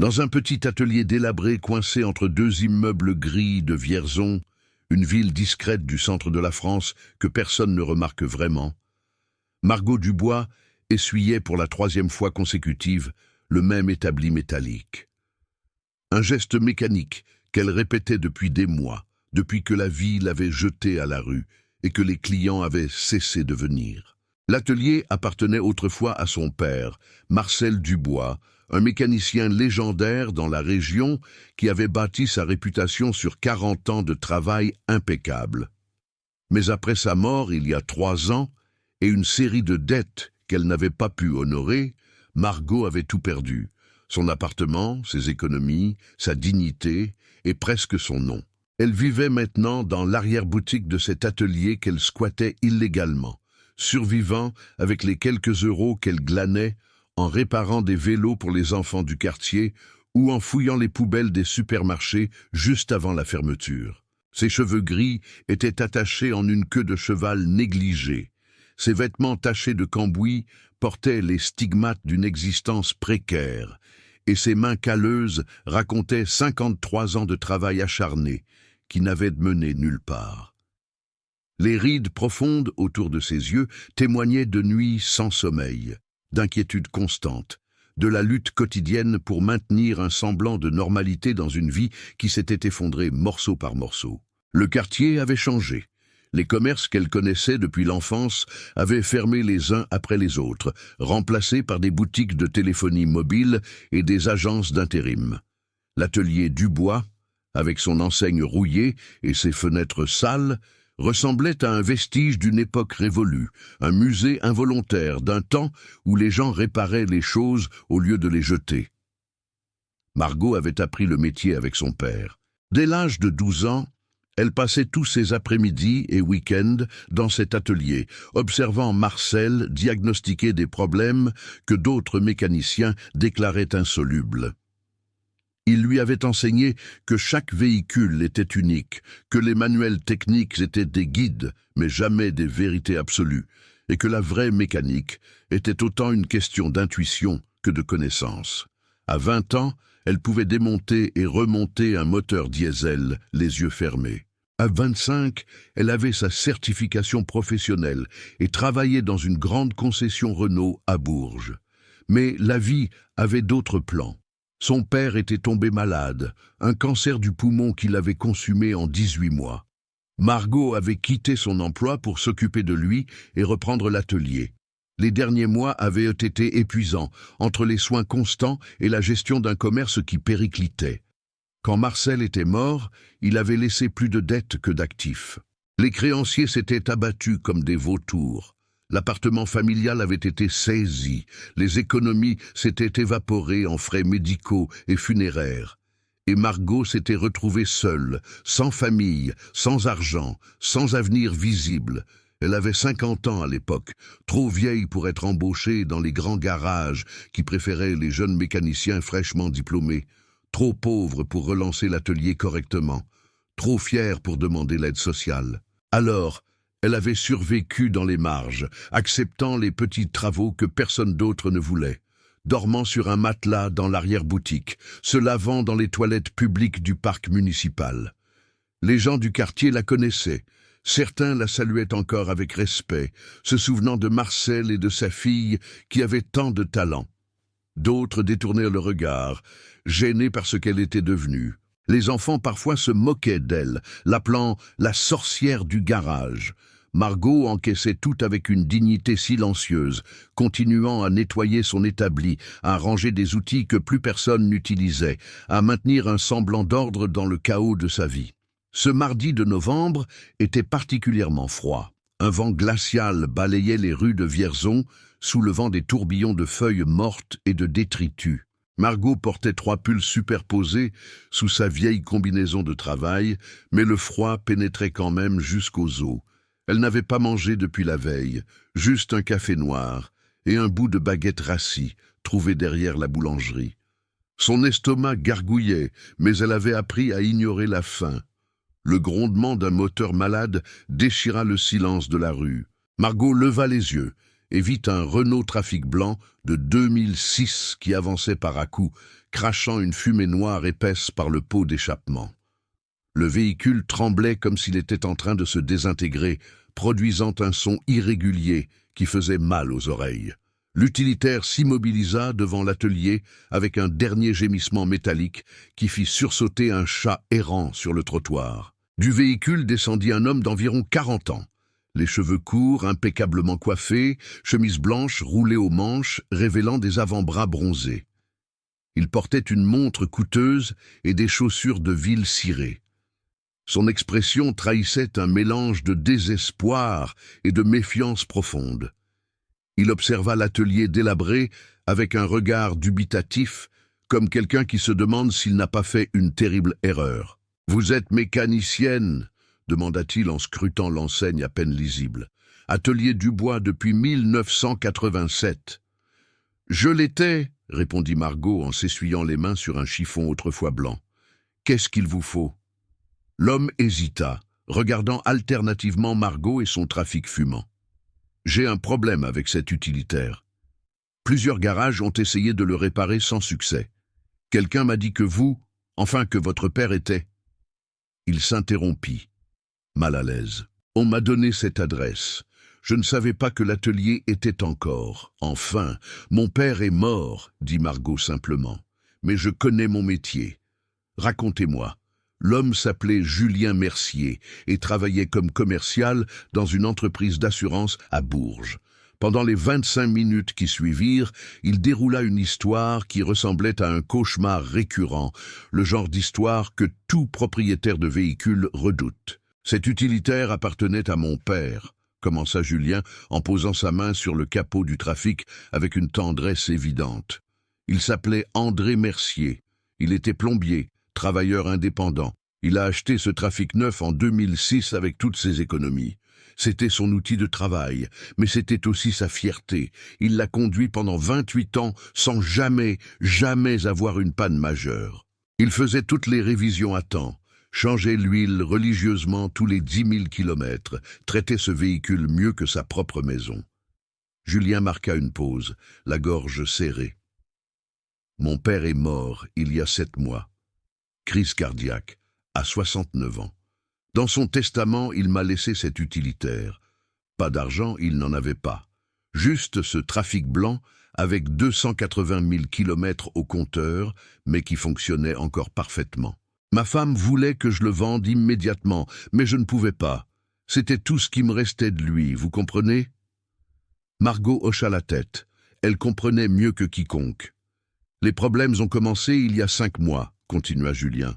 Dans un petit atelier délabré coincé entre deux immeubles gris de Vierzon, une ville discrète du centre de la France que personne ne remarque vraiment, Margot Dubois essuyait pour la 3e fois consécutive le même établi métallique. Un geste mécanique qu'elle répétait depuis des mois, depuis que la vie l'avait jetée à la rue et que les clients avaient cessé de venir. L'atelier appartenait autrefois à son père, Marcel Dubois, un mécanicien légendaire dans la région qui avait bâti sa réputation sur 40 ans de travail impeccable. Mais après sa mort, il y a 3 ans, et une série de dettes qu'elle n'avait pas pu honorer, Margot avait tout perdu. Son appartement, ses économies, sa dignité et presque son nom. Elle vivait maintenant dans l'arrière-boutique de cet atelier qu'elle squattait illégalement, survivant avec les quelques euros qu'elle glanait en réparant des vélos pour les enfants du quartier ou en fouillant les poubelles des supermarchés juste avant la fermeture. Ses cheveux gris étaient attachés en une queue de cheval négligée. Ses vêtements tachés de cambouis portaient les stigmates d'une existence précaire, et ses mains calleuses racontaient 53 ans de travail acharné qui n'avaient mené nulle part. Les rides profondes autour de ses yeux témoignaient de nuits sans sommeil, d'inquiétude constante, de la lutte quotidienne pour maintenir un semblant de normalité dans une vie qui s'était effondrée morceau par morceau. Le quartier avait changé. Les commerces qu'elle connaissait depuis l'enfance avaient fermé les uns après les autres, remplacés par des boutiques de téléphonie mobile et des agences d'intérim. L'atelier Dubois, avec son enseigne rouillée et ses fenêtres sales, ressemblait à un vestige d'une époque révolue, un musée involontaire d'un temps où les gens réparaient les choses au lieu de les jeter. Margot avait appris le métier avec son père. Dès l'âge de 12 ans, elle passait tous ses après-midi et week-ends dans cet atelier, observant Marcel diagnostiquer des problèmes que d'autres mécaniciens déclaraient insolubles. Il lui avait enseigné que chaque véhicule était unique, que les manuels techniques étaient des guides, mais jamais des vérités absolues, et que la vraie mécanique était autant une question d'intuition que de connaissance. À 20 ans, elle pouvait démonter et remonter un moteur diesel, les yeux fermés. À 25, elle avait sa certification professionnelle et travaillait dans une grande concession Renault à Bourges. Mais la vie avait d'autres plans. Son père était tombé malade, un cancer du poumon qui l'avait consumé en 18 mois. Margot avait quitté son emploi pour s'occuper de lui et reprendre l'atelier. Les derniers mois avaient été épuisants, entre les soins constants et la gestion d'un commerce qui périclitait. Quand Marcel était mort, il avait laissé plus de dettes que d'actifs. Les créanciers s'étaient abattus comme des vautours. L'appartement familial avait été saisi, les économies s'étaient évaporées en frais médicaux et funéraires. Et Margot s'était retrouvée seule, sans famille, sans argent, sans avenir visible. Elle avait 50 ans à l'époque, trop vieille pour être embauchée dans les grands garages qui préféraient les jeunes mécaniciens fraîchement diplômés, trop pauvre pour relancer l'atelier correctement, trop fière pour demander l'aide sociale. Alors, elle avait survécu dans les marges, acceptant les petits travaux que personne d'autre ne voulait, dormant sur un matelas dans l'arrière-boutique, se lavant dans les toilettes publiques du parc municipal. Les gens du quartier la connaissaient. Certains la saluaient encore avec respect, se souvenant de Marcel et de sa fille qui avaient tant de talent. D'autres détournèrent le regard, gênés par ce qu'elle était devenue. Les enfants parfois se moquaient d'elle, l'appelant la sorcière du garage. Margot encaissait tout avec une dignité silencieuse, continuant à nettoyer son établi, à ranger des outils que plus personne n'utilisait, à maintenir un semblant d'ordre dans le chaos de sa vie. Ce mardi de novembre était particulièrement froid. Un vent glacial balayait les rues de Vierzon, soulevant des tourbillons de feuilles mortes et de détritus. Margot portait 3 pulls superposés sous sa vieille combinaison de travail, mais le froid pénétrait quand même jusqu'aux os. Elle n'avait pas mangé depuis la veille, juste un café noir et un bout de baguette rassis, trouvé derrière la boulangerie. Son estomac gargouillait, mais elle avait appris à ignorer la faim. Le grondement d'un moteur malade déchira le silence de la rue. Margot leva les yeux et vit un Renault Trafic blanc de 2006 qui avançait par à-coups, crachant une fumée noire épaisse par le pot d'échappement. Le véhicule tremblait comme s'il était en train de se désintégrer, produisant un son irrégulier qui faisait mal aux oreilles. L'utilitaire s'immobilisa devant l'atelier avec un dernier gémissement métallique qui fit sursauter un chat errant sur le trottoir. Du véhicule descendit un homme d'environ 40 ans. Les cheveux courts, impeccablement coiffés, chemise blanche roulée aux manches, révélant des avant-bras bronzés. Il portait une montre coûteuse et des chaussures de ville cirées. Son expression trahissait un mélange de désespoir et de méfiance profonde. Il observa l'atelier délabré avec un regard dubitatif, comme quelqu'un qui se demande s'il n'a pas fait une terrible erreur. « Vous êtes mécanicienne ?» demanda-t-il en scrutant l'enseigne à peine lisible. « Atelier Dubois depuis 1987. »« Je l'étais, » répondit Margot en s'essuyant les mains sur un chiffon autrefois blanc. « Qu'est-ce qu'il vous faut ?» L'homme hésita, regardant alternativement Margot et son trafic fumant. « J'ai un problème avec cet utilitaire. Plusieurs garages ont essayé de le réparer sans succès. Quelqu'un m'a dit que que votre père était... » Il s'interrompit, mal à l'aise. « On m'a donné cette adresse. Je ne savais pas que l'atelier était encore. Enfin, mon père est mort, dit Margot simplement. Mais je connais mon métier. Racontez-moi. » L'homme s'appelait Julien Mercier et travaillait comme commercial dans une entreprise d'assurance à Bourges. Pendant les 25 minutes qui suivirent, il déroula une histoire qui ressemblait à un cauchemar récurrent, le genre d'histoire que tout propriétaire de véhicule redoute. « Cet utilitaire appartenait à mon père », commença Julien en posant sa main sur le capot du Trafic avec une tendresse évidente. Il s'appelait André Mercier. Il était plombier, travailleur indépendant. Il a acheté ce Trafic neuf en 2006 avec toutes ses économies. C'était son outil de travail, mais c'était aussi sa fierté. Il l'a conduit pendant 28 ans sans jamais avoir une panne majeure. Il faisait toutes les révisions à temps, changeait l'huile religieusement tous les 10 000 kilomètres, traitait ce véhicule mieux que sa propre maison. Julien marqua une pause, la gorge serrée. « Mon père est mort il y a 7 mois. Crise cardiaque, à 69 ans. Dans son testament, il m'a laissé cet utilitaire. Pas d'argent, il n'en avait pas. Juste ce Trafic blanc avec 280 000 kilomètres au compteur, mais qui fonctionnait encore parfaitement. Ma femme voulait que je le vende immédiatement, mais je ne pouvais pas. C'était tout ce qui me restait de lui, vous comprenez ? » Margot hocha la tête. Elle comprenait mieux que quiconque. « Les problèmes ont commencé il y a 5 mois, continua Julien.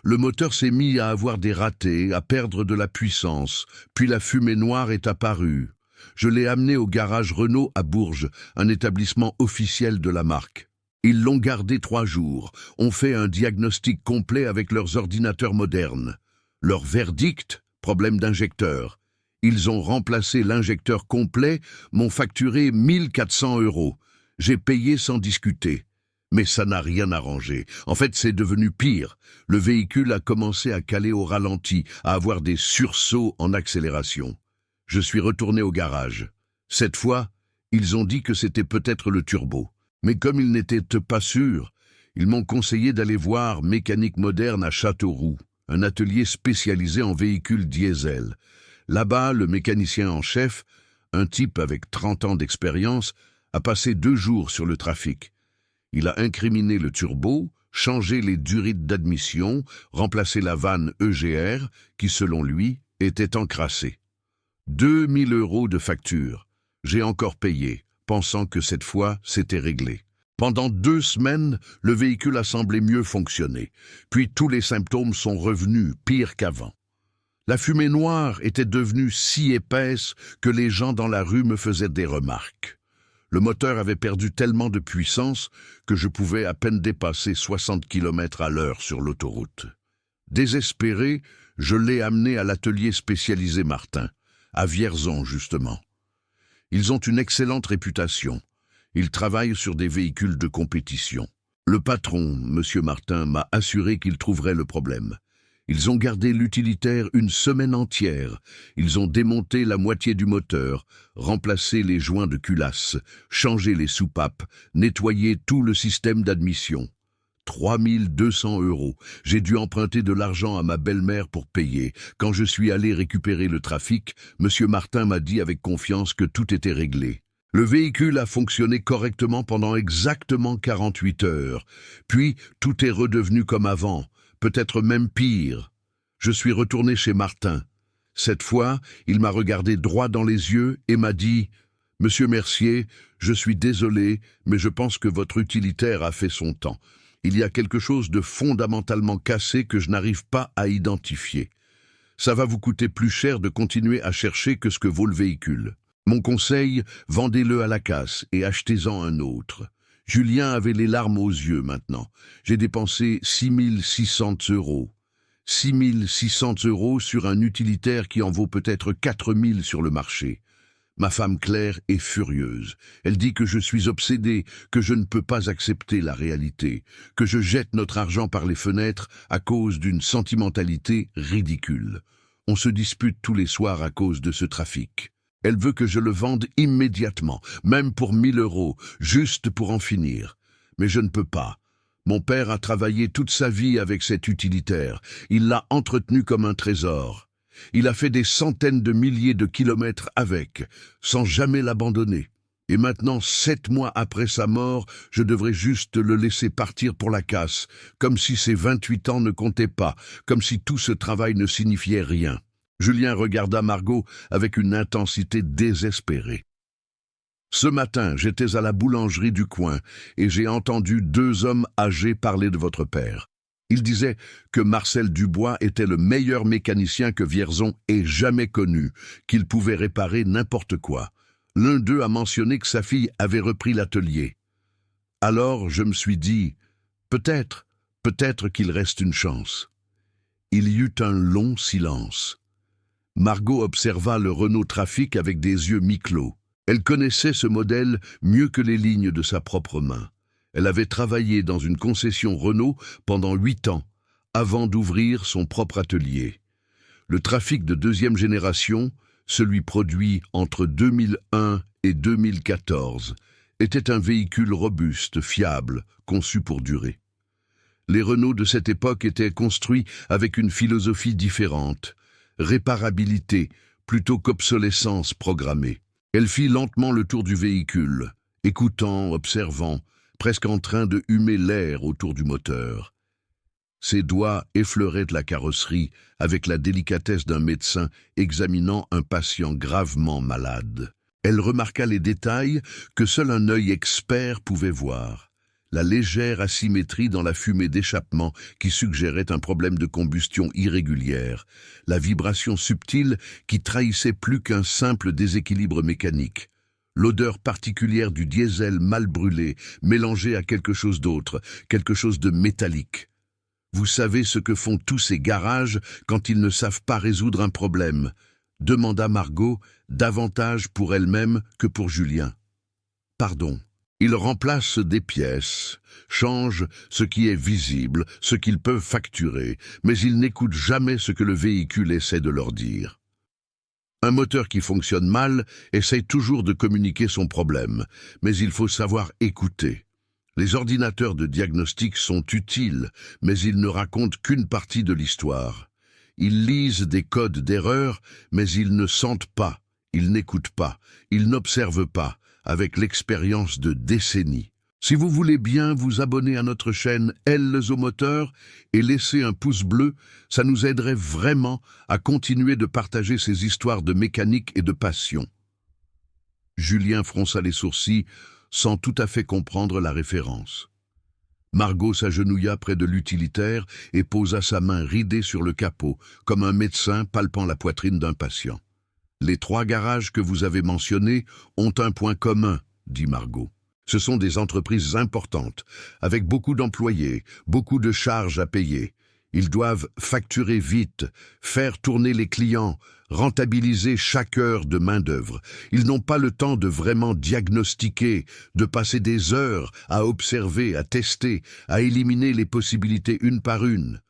Le moteur s'est mis à avoir des ratés, à perdre de la puissance, puis la fumée noire est apparue. Je l'ai amené au garage Renault à Bourges, un établissement officiel de la marque. Ils l'ont gardé 3 jours, ont fait un diagnostic complet avec leurs ordinateurs modernes. Leur verdict, problème d'injecteur. Ils ont remplacé l'injecteur complet, m'ont facturé 1 400 €. J'ai payé sans discuter. Mais ça n'a rien arrangé. En fait, c'est devenu pire. Le véhicule a commencé à caler au ralenti, à avoir des sursauts en accélération. Je suis retourné au garage. Cette fois, ils ont dit que c'était peut-être le turbo. Mais comme ils n'étaient pas sûrs, ils m'ont conseillé d'aller voir Mécanique Moderne à Châteauroux, un atelier spécialisé en véhicules diesel. Là-bas, le mécanicien en chef, un type avec 30 ans d'expérience, a passé 2 jours sur le Trafic. Il a incriminé le turbo, changé les durites d'admission, remplacé la vanne EGR, qui selon lui était encrassée. 2 000 € de facture. J'ai encore payé, pensant que cette fois c'était réglé. Pendant 2 semaines, le véhicule a semblé mieux fonctionner. Puis tous les symptômes sont revenus, pire qu'avant. La fumée noire était devenue si épaisse que les gens dans la rue me faisaient des remarques. Le moteur avait perdu tellement de puissance que je pouvais à peine dépasser 60 km/h sur l'autoroute. Désespéré, je l'ai amené à l'atelier spécialisé Martin, à Vierzon justement. Ils ont une excellente réputation. Ils travaillent sur des véhicules de compétition. Le patron, M. Martin, m'a assuré qu'il trouverait le problème. Ils ont gardé l'utilitaire une semaine entière. Ils ont démonté la moitié du moteur, remplacé les joints de culasse, changé les soupapes, nettoyé tout le système d'admission. 3200 €. J'ai dû emprunter de l'argent à ma belle-mère pour payer. Quand je suis allé récupérer le trafic, Monsieur Martin m'a dit avec confiance que tout était réglé. Le véhicule a fonctionné correctement pendant exactement 48 heures. Puis, tout est redevenu comme avant, peut-être même pire. Je suis retourné chez Martin. Cette fois, il m'a regardé droit dans les yeux et m'a dit « Monsieur Mercier, je suis désolé, mais je pense que votre utilitaire a fait son temps. Il y a quelque chose de fondamentalement cassé que je n'arrive pas à identifier. Ça va vous coûter plus cher de continuer à chercher que ce que vaut le véhicule. Mon conseil, vendez-le à la casse et achetez-en un autre. » Julien avait les larmes aux yeux maintenant. J'ai dépensé 6600 €. 6600 € sur un utilitaire qui en vaut peut-être 4000 sur le marché. Ma femme Claire est furieuse. Elle dit que je suis obsédé, que je ne peux pas accepter la réalité, que je jette notre argent par les fenêtres à cause d'une sentimentalité ridicule. On se dispute tous les soirs à cause de ce trafic. Elle veut que je le vende immédiatement, même pour 1000 €, juste pour en finir. Mais je ne peux pas. Mon père a travaillé toute sa vie avec cet utilitaire. Il l'a entretenu comme un trésor. Il a fait des centaines de milliers de kilomètres avec, sans jamais l'abandonner. Et maintenant, 7 mois après sa mort, je devrais juste le laisser partir pour la casse, comme si ses 28 ans ne comptaient pas, comme si tout ce travail ne signifiait rien. Julien regarda Margot avec une intensité désespérée. Ce matin, j'étais à la boulangerie du coin et j'ai entendu 2 hommes âgés parler de votre père. Ils disaient que Marcel Dubois était le meilleur mécanicien que Vierzon ait jamais connu, qu'il pouvait réparer n'importe quoi. L'un d'eux a mentionné que sa fille avait repris l'atelier. Alors je me suis dit, peut-être qu'il reste une chance. Il y eut un long silence. Margot observa le Renault Trafic avec des yeux mi-clos. Elle connaissait ce modèle mieux que les lignes de sa propre main. Elle avait travaillé dans une concession Renault pendant 8 ans, avant d'ouvrir son propre atelier. Le Trafic de 2e génération, celui produit entre 2001 et 2014, était un véhicule robuste, fiable, conçu pour durer. Les Renault de cette époque étaient construits avec une philosophie différente. Réparabilité plutôt qu'obsolescence programmée. Elle fit lentement le tour du véhicule, écoutant, observant, presque en train de humer l'air autour du moteur. Ses doigts effleuraient la carrosserie avec la délicatesse d'un médecin examinant un patient gravement malade. Elle remarqua les détails que seul un œil expert pouvait voir. La légère asymétrie dans la fumée d'échappement qui suggérait un problème de combustion irrégulière, la vibration subtile qui trahissait plus qu'un simple déséquilibre mécanique, l'odeur particulière du diesel mal brûlé mélangée à quelque chose d'autre, quelque chose de métallique. Vous savez ce que font tous ces garages quand ils ne savent pas résoudre un problème, demanda Margot, davantage pour elle-même que pour Julien. Pardon. Ils remplacent des pièces, changent ce qui est visible, ce qu'ils peuvent facturer, mais ils n'écoutent jamais ce que le véhicule essaie de leur dire. Un moteur qui fonctionne mal essaie toujours de communiquer son problème, mais il faut savoir écouter. Les ordinateurs de diagnostic sont utiles, mais ils ne racontent qu'une partie de l'histoire. Ils lisent des codes d'erreur, mais ils ne sentent pas, ils n'écoutent pas, ils n'observent pas, avec l'expérience de décennies. Si vous voulez bien vous abonner à notre chaîne Elles au moteur et laisser un pouce bleu, ça nous aiderait vraiment à continuer de partager ces histoires de mécanique et de passion. Julien fronça les sourcils sans tout à fait comprendre la référence. Margot s'agenouilla près de l'utilitaire et posa sa main ridée sur le capot, comme un médecin palpant la poitrine d'un patient. Les 3 garages que vous avez mentionnés ont un point commun, dit Margot. Ce sont des entreprises importantes, avec beaucoup d'employés, beaucoup de charges à payer. Ils doivent facturer vite, faire tourner les clients, rentabiliser chaque heure de main-d'œuvre. Ils n'ont pas le temps de vraiment diagnostiquer, de passer des heures à observer, à tester, à éliminer les possibilités une par une.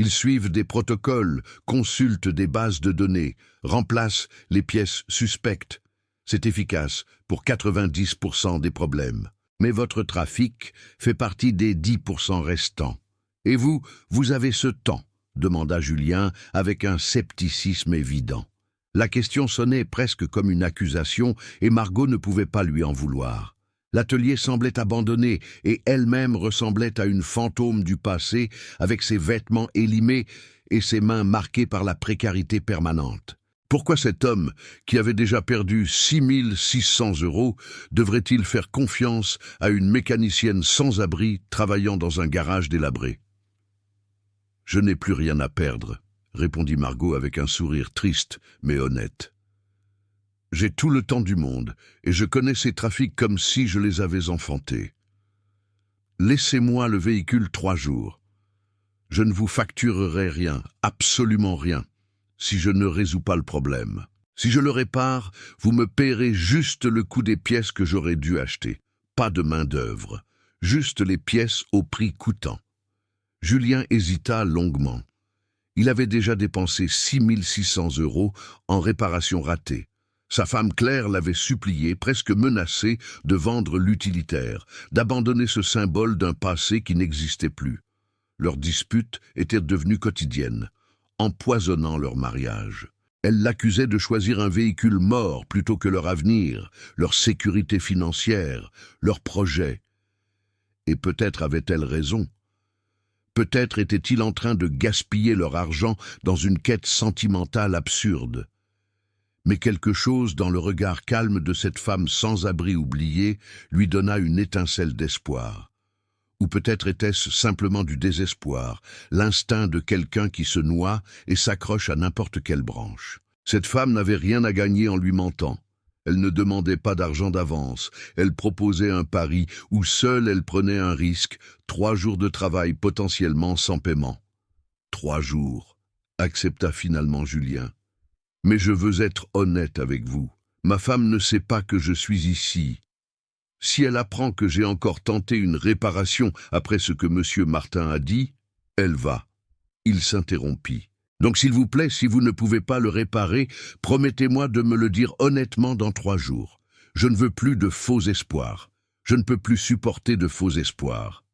Ils suivent des protocoles, consultent des bases de données, remplacent les pièces suspectes. C'est efficace pour 90% des problèmes. Mais votre trafic fait partie des 10% restants. Et vous avez ce temps, demanda Julien avec un scepticisme évident. La question sonnait presque comme une accusation et Margot ne pouvait pas lui en vouloir. L'atelier semblait abandonné et elle-même ressemblait à une fantôme du passé avec ses vêtements élimés et ses mains marquées par la précarité permanente. Pourquoi cet homme, qui avait déjà perdu 6 600 €, devrait-il faire confiance à une mécanicienne sans abri travaillant dans un garage délabré? « Je n'ai plus rien à perdre », répondit Margot avec un sourire triste mais honnête. « J'ai tout le temps du monde et je connais ces trafics comme si je les avais enfantés. Laissez-moi le véhicule 3 jours. Je ne vous facturerai rien, absolument rien, si je ne résous pas le problème. Si je le répare, vous me paierez juste le coût des pièces que j'aurais dû acheter. Pas de main-d'œuvre, juste les pièces au prix coûtant. » Julien hésita longuement. Il avait déjà dépensé 6 600 € en réparation ratée. Sa femme Claire l'avait supplié, presque menacé, de vendre l'utilitaire, d'abandonner ce symbole d'un passé qui n'existait plus. Leur dispute était devenue quotidienne, empoisonnant leur mariage. Elle l'accusait de choisir un véhicule mort plutôt que leur avenir, leur sécurité financière, leurs projets. Et peut-être avait-elle raison. Peut-être était-il en train de gaspiller leur argent dans une quête sentimentale absurde. Mais quelque chose dans le regard calme de cette femme sans abri oubliée lui donna une étincelle d'espoir. Ou peut-être était-ce simplement du désespoir, l'instinct de quelqu'un qui se noie et s'accroche à n'importe quelle branche. Cette femme n'avait rien à gagner en lui mentant. Elle ne demandait pas d'argent d'avance, elle proposait un pari où seule elle prenait un risque, 3 jours de travail potentiellement sans paiement. 3 jours, accepta finalement Julien. Mais je veux être honnête avec vous. Ma femme ne sait pas que je suis ici. Si elle apprend que j'ai encore tenté une réparation après ce que M. Martin a dit, elle va. Il s'interrompit. Donc s'il vous plaît, si vous ne pouvez pas le réparer, promettez-moi de me le dire honnêtement dans 3 jours. Je ne veux plus de faux espoirs. Je ne peux plus supporter de faux espoirs.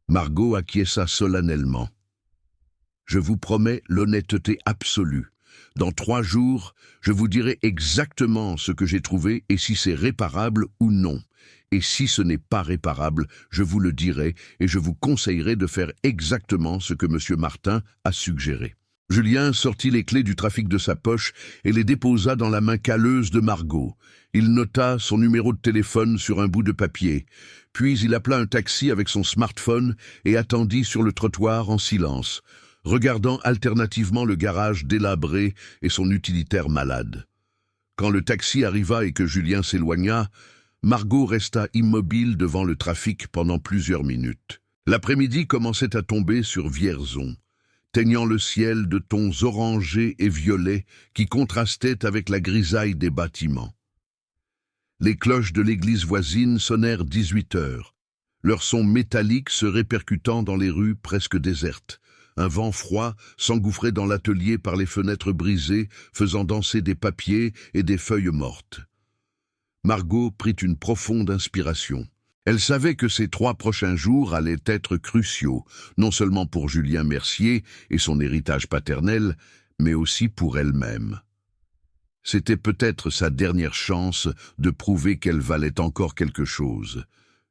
Margot acquiesça solennellement. Je vous promets l'honnêteté absolue. Dans 3 jours, je vous dirai exactement ce que j'ai trouvé et si c'est réparable ou non. Et si ce n'est pas réparable, je vous le dirai et je vous conseillerai de faire exactement ce que M. Martin a suggéré. Julien sortit les clés du trafic de sa poche et les déposa dans la main calleuse de Margot. Il nota son numéro de téléphone sur un bout de papier. Puis il appela un taxi avec son smartphone et attendit sur le trottoir en silence, regardant alternativement le garage délabré et son utilitaire malade. Quand le taxi arriva et que Julien s'éloigna, Margot resta immobile devant le trafic pendant plusieurs minutes. L'après-midi commençait à tomber sur Vierzon, teignant le ciel de tons orangés et violets qui contrastaient avec la grisaille des bâtiments. Les cloches de l'église voisine sonnèrent 18 heures, leur son métallique se répercutant dans les rues presque désertes. Un vent froid s'engouffrait dans l'atelier par les fenêtres brisées, faisant danser des papiers et des feuilles mortes. Margot prit une profonde inspiration. Elle savait que ces 3 prochains jours allaient être cruciaux, non seulement pour Julien Mercier et son héritage paternel, mais aussi pour elle-même. C'était peut-être sa dernière chance de prouver qu'elle valait encore quelque chose,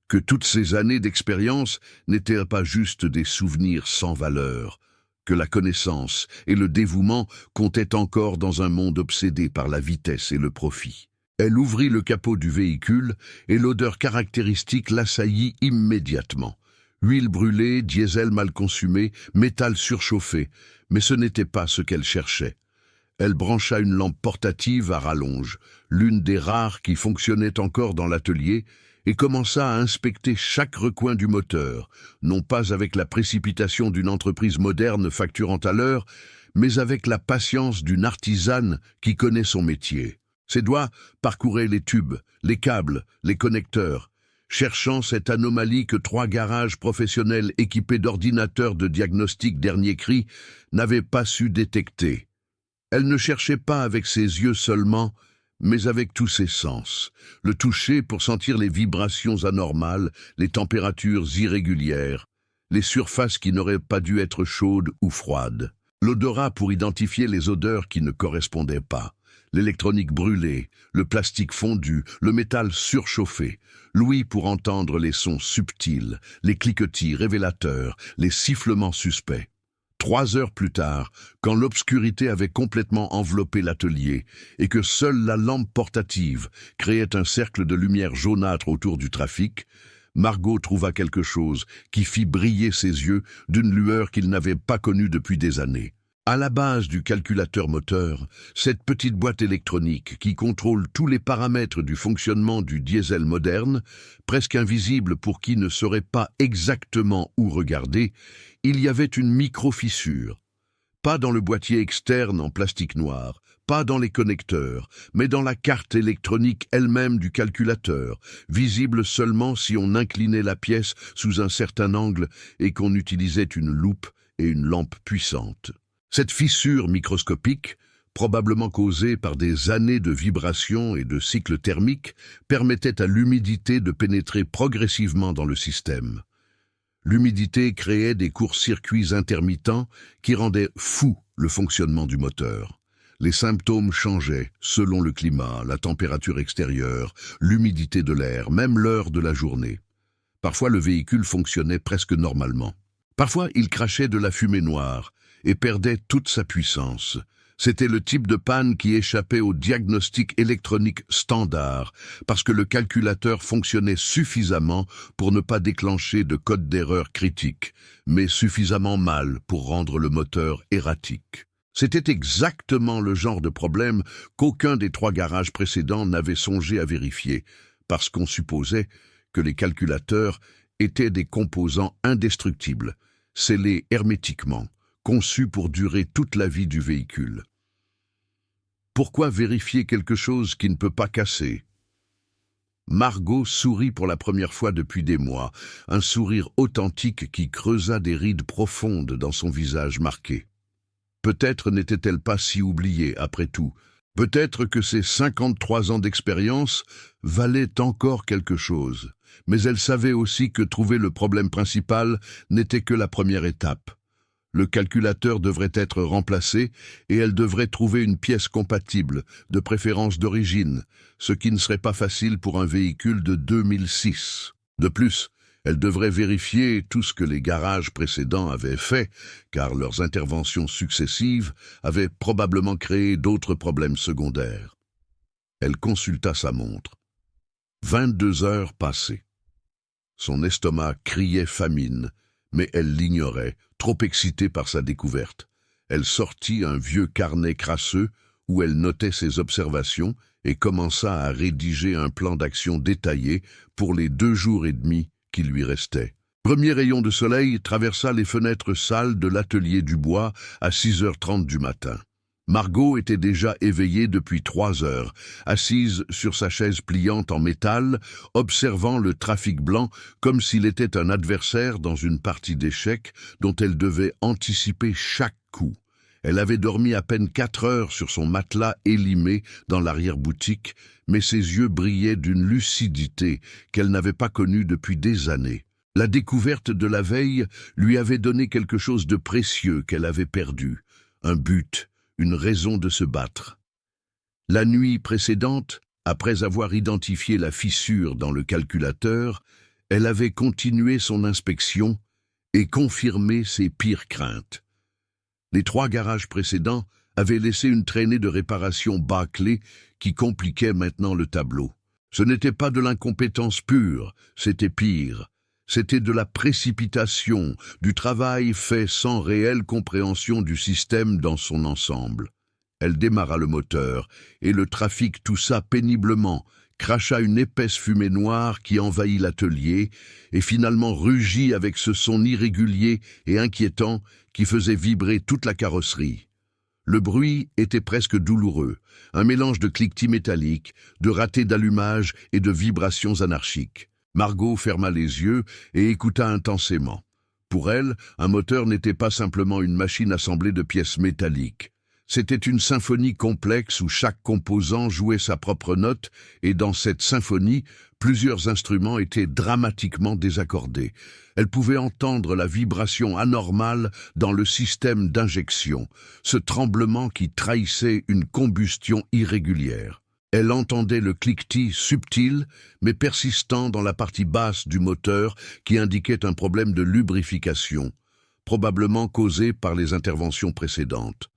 que toutes ces années d'expérience n'étaient pas juste des souvenirs sans valeur, que la connaissance et le dévouement comptaient encore dans un monde obsédé par la vitesse et le profit. Elle ouvrit le capot du véhicule et l'odeur caractéristique l'assaillit immédiatement. Huile brûlée, diesel mal consumé, métal surchauffé, mais ce n'était pas ce qu'elle cherchait. Elle brancha une lampe portative à rallonge, l'une des rares qui fonctionnait encore dans l'atelier, et commença à inspecter chaque recoin du moteur, non pas avec la précipitation d'une entreprise moderne facturant à l'heure, mais avec la patience d'une artisane qui connaît son métier. Ses doigts parcouraient les tubes, les câbles, les connecteurs. cherchant cette anomalie que 3 garages professionnels équipés d'ordinateurs de diagnostic dernier cri n'avaient pas su détecter. Elle ne cherchait pas avec ses yeux seulement, mais avec tous ses sens. Le toucher pour sentir les vibrations anormales, les températures irrégulières, les surfaces qui n'auraient pas dû être chaudes ou froides. L'odorat pour identifier les odeurs qui ne correspondaient pas. L'électronique brûlée, le plastique fondu, le métal surchauffé. L'ouïe pour entendre les sons subtils, les cliquetis révélateurs, les sifflements suspects. 3 heures plus tard, quand l'obscurité avait complètement enveloppé l'atelier et que seule la lampe portative créait un cercle de lumière jaunâtre autour du trafic, Margot trouva quelque chose qui fit briller ses yeux d'une lueur qu'il n'avait pas connue depuis des années. À la base du calculateur moteur, cette petite boîte électronique qui contrôle tous les paramètres du fonctionnement du diesel moderne, presque invisible pour qui ne saurait pas exactement où regarder, il y avait une micro-fissure. Pas dans le boîtier externe en plastique noir, pas dans les connecteurs, mais dans la carte électronique elle-même du calculateur, visible seulement si on inclinait la pièce sous un certain angle et qu'on utilisait une loupe et une lampe puissante. Cette fissure microscopique, probablement causée par des années de vibrations et de cycles thermiques, permettait à l'humidité de pénétrer progressivement dans le système. L'humidité créait des courts-circuits intermittents qui rendaient fou le fonctionnement du moteur. Les symptômes changeaient selon le climat, la température extérieure, l'humidité de l'air, même l'heure de la journée. Parfois, le véhicule fonctionnait presque normalement. Parfois, il crachait de la fumée noire et perdait toute sa puissance. C'était le type de panne qui échappait au diagnostic électronique standard, parce que le calculateur fonctionnait suffisamment pour ne pas déclencher de code d'erreur critique, mais suffisamment mal pour rendre le moteur erratique. C'était exactement le genre de problème qu'aucun des 3 garages précédents n'avait songé à vérifier, parce qu'on supposait que les calculateurs étaient des composants indestructibles, scellés hermétiquement, conçus pour durer toute la vie du véhicule. Pourquoi vérifier quelque chose qui ne peut pas casser? Margot sourit pour la première fois depuis des mois, un sourire authentique qui creusa des rides profondes dans son visage marqué. Peut-être n'était-elle pas si oubliée après tout. Peut-être que ses 53 ans d'expérience valaient encore quelque chose. Mais elle savait aussi que trouver le problème principal n'était que la première étape. Le calculateur devrait être remplacé et elle devrait trouver une pièce compatible, de préférence d'origine, ce qui ne serait pas facile pour un véhicule de 2006. De plus, elle devrait vérifier tout ce que les garages précédents avaient fait, car leurs interventions successives avaient probablement créé d'autres problèmes secondaires. Elle consulta sa montre. 22 heures passées. Son estomac criait famine, mais elle l'ignorait, trop excitée par sa découverte. Elle sortit un vieux carnet crasseux où elle notait ses observations et commença à rédiger un plan d'action détaillé pour les 2 jours et demi qui lui restaient. Premier rayon de soleil traversa les fenêtres sales de l'atelier du bois à 6h30 du matin. Margot était déjà éveillée depuis 3 heures, assise sur sa chaise pliante en métal, observant le trafic blanc comme s'il était un adversaire dans une partie d'échecs dont elle devait anticiper chaque coup. Elle avait dormi à peine 4 heures sur son matelas élimé dans l'arrière-boutique, mais ses yeux brillaient d'une lucidité qu'elle n'avait pas connue depuis des années. La découverte de la veille lui avait donné quelque chose de précieux qu'elle avait perdu, un but, une raison de se battre. La nuit précédente, après avoir identifié la fissure dans le calculateur, elle avait continué son inspection et confirmé ses pires craintes. Les 3 garages précédents avaient laissé une traînée de réparation bâclée qui compliquait maintenant le tableau. Ce n'était pas de l'incompétence pure, c'était pire. C'était de la précipitation, du travail fait sans réelle compréhension du système dans son ensemble. Elle démarra le moteur, et le trafic toussa péniblement, cracha une épaisse fumée noire qui envahit l'atelier, et finalement rugit avec ce son irrégulier et inquiétant qui faisait vibrer toute la carrosserie. Le bruit était presque douloureux, un mélange de cliquetis métalliques, de ratés d'allumage et de vibrations anarchiques. Margot ferma les yeux et écouta intensément. Pour elle, un moteur n'était pas simplement une machine assemblée de pièces métalliques. C'était une symphonie complexe où chaque composant jouait sa propre note, et dans cette symphonie, plusieurs instruments étaient dramatiquement désaccordés. Elle pouvait entendre la vibration anormale dans le système d'injection, ce tremblement qui trahissait une combustion irrégulière. Elle entendait le cliquetis subtil, mais persistant dans la partie basse du moteur qui indiquait un problème de lubrification, probablement causé par les interventions précédentes.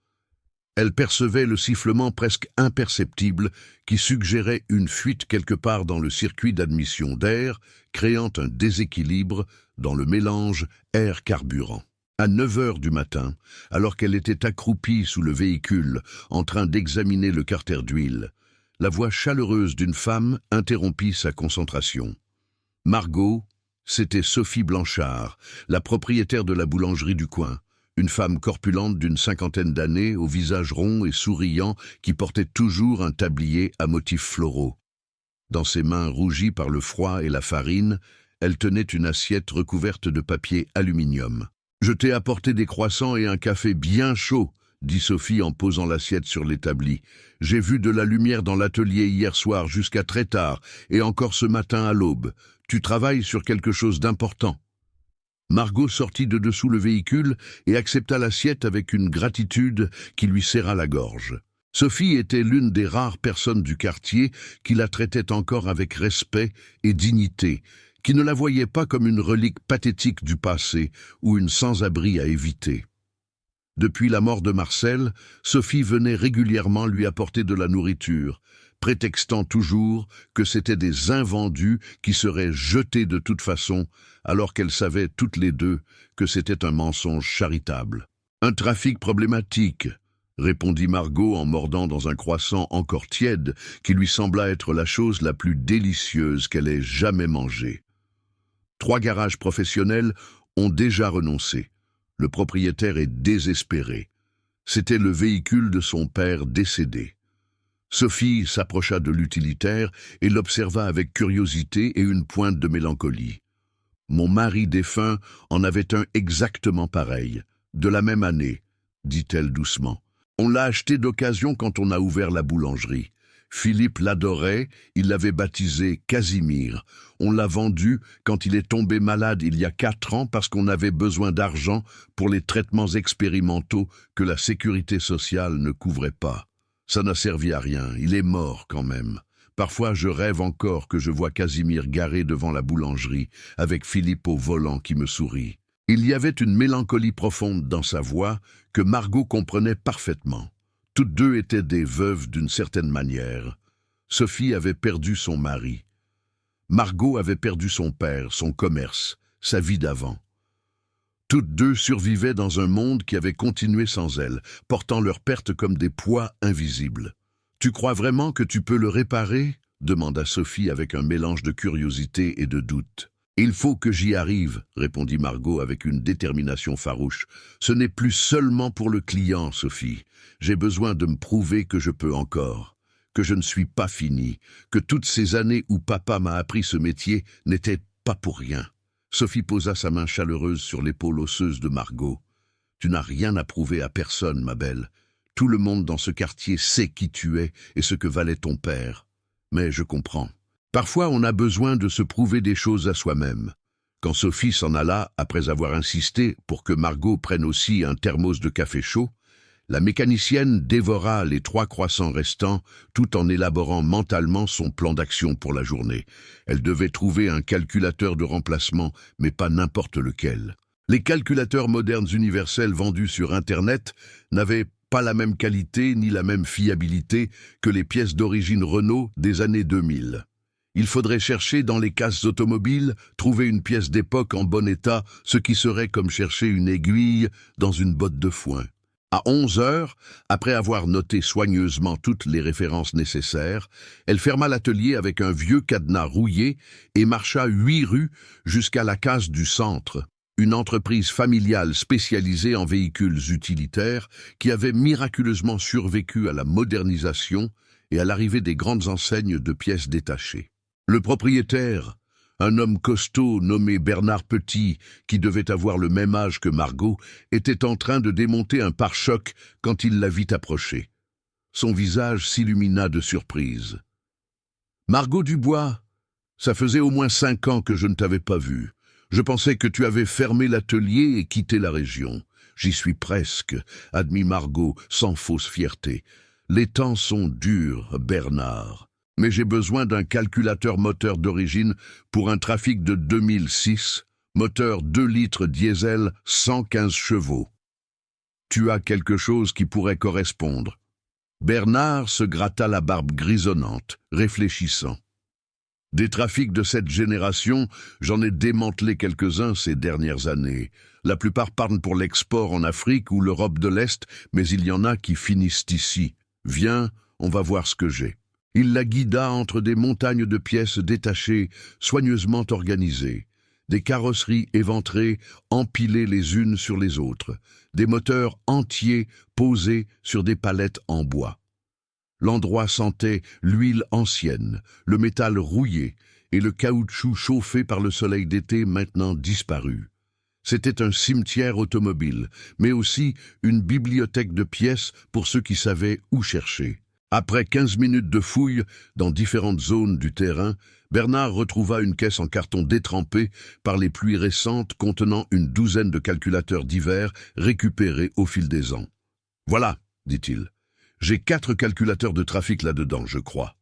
Elle percevait le sifflement presque imperceptible qui suggérait une fuite quelque part dans le circuit d'admission d'air, créant un déséquilibre dans le mélange air-carburant. À 9 heures du matin, alors qu'elle était accroupie sous le véhicule, en train d'examiner le carter d'huile, la voix chaleureuse d'une femme interrompit sa concentration. Margot, c'était Sophie Blanchard, la propriétaire de la boulangerie du coin. Une femme corpulente d'une 50aine d'années, au visage rond et souriant, qui portait toujours un tablier à motifs floraux. Dans ses mains rougies par le froid et la farine, elle tenait une assiette recouverte de papier aluminium. « Je t'ai apporté des croissants et un café bien chaud », dit Sophie en posant l'assiette sur l'établi. « J'ai vu de la lumière dans l'atelier hier soir jusqu'à très tard, et encore ce matin à l'aube. Tu travailles sur quelque chose d'important. » Margot sortit de dessous le véhicule et accepta l'assiette avec une gratitude qui lui serra la gorge. Sophie était l'une des rares personnes du quartier qui la traitait encore avec respect et dignité, qui ne la voyait pas comme une relique pathétique du passé ou une sans-abri à éviter. Depuis la mort de Marcel, Sophie venait régulièrement lui apporter de la nourriture, prétextant toujours que c'étaient des invendus qui seraient jetés de toute façon, alors qu'elles savaient toutes les deux que c'était un mensonge charitable. « Un trafic problématique », répondit Margot en mordant dans un croissant encore tiède qui lui sembla être la chose la plus délicieuse qu'elle ait jamais mangée. 3 garages professionnels ont déjà renoncé. Le propriétaire est désespéré. C'était le véhicule de son père décédé. Sophie s'approcha de l'utilitaire et l'observa avec curiosité et une pointe de mélancolie. « Mon mari défunt en avait un exactement pareil, de la même année, » dit-elle doucement. « On l'a acheté d'occasion quand on a ouvert la boulangerie. Philippe l'adorait, il l'avait baptisé Casimir. On l'a vendu quand il est tombé malade il y a 4 ans parce qu'on avait besoin d'argent pour les traitements expérimentaux que la sécurité sociale ne couvrait pas. Ça n'a servi à rien, il est mort quand même. Parfois je rêve encore que je vois Casimir garé devant la boulangerie, avec Philippe au volant qui me sourit. » Il y avait une mélancolie profonde dans sa voix que Margot comprenait parfaitement. Toutes deux étaient des veuves d'une certaine manière. Sophie avait perdu son mari. Margot avait perdu son père, son commerce, sa vie d'avant. Toutes deux survivaient dans un monde qui avait continué sans elles, portant leur perte comme des poids invisibles. « Tu crois vraiment que tu peux le réparer ?» demanda Sophie avec un mélange de curiosité et de doute. « Il faut que j'y arrive », répondit Margot avec une détermination farouche. « Ce n'est plus seulement pour le client, Sophie. J'ai besoin de me prouver que je peux encore, que je ne suis pas fini, que toutes ces années où papa m'a appris ce métier n'étaient pas pour rien. » Sophie posa sa main chaleureuse sur l'épaule osseuse de Margot. « Tu n'as rien à prouver à personne, ma belle. Tout le monde dans ce quartier sait qui tu es et ce que valait ton père. Mais je comprends. Parfois, on a besoin de se prouver des choses à soi-même. » Quand Sophie s'en alla, après avoir insisté pour que Margot prenne aussi un thermos de café chaud, la mécanicienne dévora les 3 croissants restants tout en élaborant mentalement son plan d'action pour la journée. Elle devait trouver un calculateur de remplacement, mais pas n'importe lequel. Les calculateurs modernes universels vendus sur Internet n'avaient pas la même qualité ni la même fiabilité que les pièces d'origine Renault des années 2000. Il faudrait chercher dans les cases automobiles, trouver une pièce d'époque en bon état, ce qui serait comme chercher une aiguille dans une botte de foin. À 11 heures, après avoir noté soigneusement toutes les références nécessaires, elle ferma l'atelier avec un vieux cadenas rouillé et marcha 8 rues jusqu'à la case du centre, une entreprise familiale spécialisée en véhicules utilitaires qui avait miraculeusement survécu à la modernisation et à l'arrivée des grandes enseignes de pièces détachées. Le propriétaire, Un homme costaud nommé Bernard Petit, qui devait avoir le même âge que Margot, était en train de démonter un pare-choc quand il la vit approcher. Son visage s'illumina de surprise. « Margot Dubois, ça faisait au moins 5 ans que je ne t'avais pas vue. Je pensais que tu avais fermé l'atelier et quitté la région. J'y suis presque, admit Margot sans fausse fierté. Les temps sont durs, Bernard. Mais j'ai besoin d'un calculateur moteur d'origine pour un trafic de 2006, moteur 2 litres diesel, 115 chevaux. Tu as quelque chose qui pourrait correspondre. » Bernard se gratta la barbe grisonnante, réfléchissant. Des trafics de cette génération, j'en ai démantelé quelques-uns ces dernières années. La plupart partent pour l'export en Afrique ou l'Europe de l'Est, mais il y en a qui finissent ici. Viens, on va voir ce que j'ai. Il la guida entre des montagnes de pièces détachées, soigneusement organisées. Des carrosseries éventrées, empilées les unes sur les autres. Des moteurs entiers posés sur des palettes en bois. L'endroit sentait l'huile ancienne, le métal rouillé et le caoutchouc chauffé par le soleil d'été maintenant disparu. C'était un cimetière automobile, mais aussi une bibliothèque de pièces pour ceux qui savaient où chercher. Après 15 minutes de fouilles dans différentes zones du terrain, Bernard retrouva une caisse en carton détrempé par les pluies récentes contenant une douzaine de calculateurs divers récupérés au fil des ans. « Voilà, dit-il. J'ai 4 calculateurs de trafic là-dedans, je crois.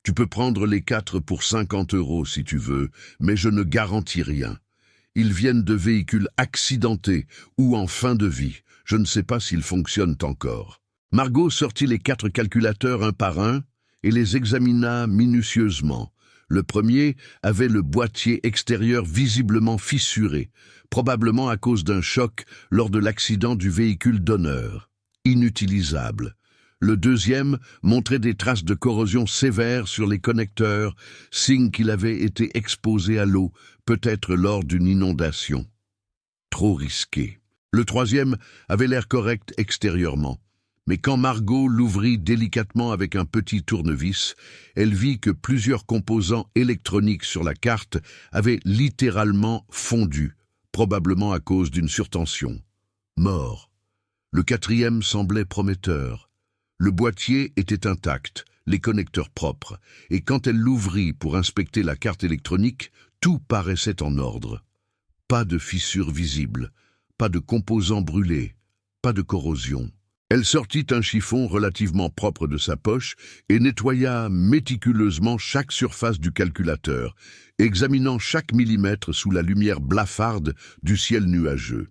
Tu peux prendre les 4 pour 50 € si tu veux, mais je ne garantis rien. Ils viennent de véhicules accidentés ou en fin de vie. Je ne sais pas s'ils fonctionnent encore. » Margot sortit les 4 calculateurs un par un et les examina minutieusement. Le premier avait le boîtier extérieur visiblement fissuré, probablement à cause d'un choc lors de l'accident du véhicule d'honneur. Inutilisable. Le deuxième montrait des traces de corrosion sévères sur les connecteurs, signe qu'il avait été exposé à l'eau, peut-être lors d'une inondation. Trop risqué. Le troisième avait l'air correct extérieurement. Mais quand Margot l'ouvrit délicatement avec un petit tournevis, elle vit que plusieurs composants électroniques sur la carte avaient littéralement fondu, probablement à cause d'une surtension. Mort. Le quatrième semblait prometteur. Le boîtier était intact, les connecteurs propres, et quand elle l'ouvrit pour inspecter la carte électronique, tout paraissait en ordre. Pas de fissures visibles, pas de composants brûlés, pas de corrosion. Elle sortit un chiffon relativement propre de sa poche et nettoya méticuleusement chaque surface du calculateur, examinant chaque millimètre sous la lumière blafarde du ciel nuageux.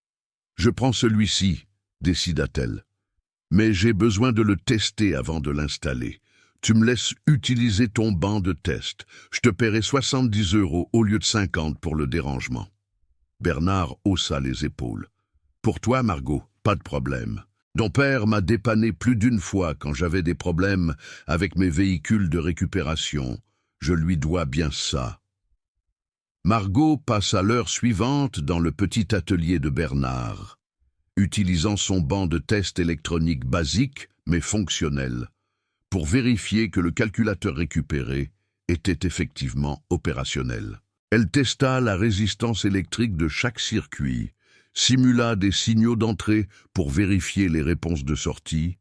« Je prends celui-ci, » décida-t-elle. « Mais j'ai besoin de le tester avant de l'installer. Tu me laisses utiliser ton banc de test. Je te paierai 70 € au lieu de 50 pour le dérangement. » Bernard haussa les épaules. « Pour toi, Margot, pas de problème. Ton père m'a dépanné plus d'une fois quand j'avais des problèmes avec mes véhicules de récupération. Je lui dois bien ça. » Margot passa l'heure suivante dans le petit atelier de Bernard, utilisant son banc de test électronique basique mais fonctionnel, pour vérifier que le calculateur récupéré était effectivement opérationnel. Elle testa la résistance électrique de chaque circuit, simula des signaux d'entrée pour vérifier les réponses de sortie,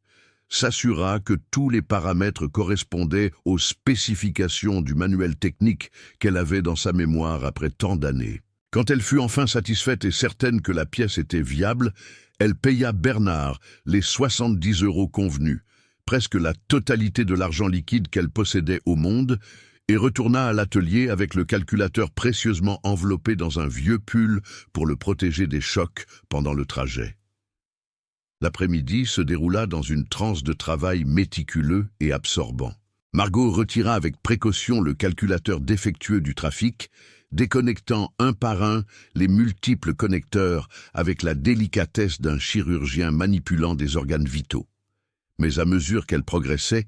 s'assura que tous les paramètres correspondaient aux spécifications du manuel technique qu'elle avait dans sa mémoire après tant d'années. Quand elle fut enfin satisfaite et certaine que la pièce était viable, elle paya Bernard les 70 € convenus, presque la totalité de l'argent liquide qu'elle possédait au monde, et retourna à l'atelier avec le calculateur précieusement enveloppé dans un vieux pull pour le protéger des chocs pendant le trajet. L'après-midi se déroula dans une transe de travail méticuleux et absorbant. Margot retira avec précaution le calculateur défectueux du trafic, déconnectant un par un les multiples connecteurs avec la délicatesse d'un chirurgien manipulant des organes vitaux. Mais à mesure qu'elle progressait,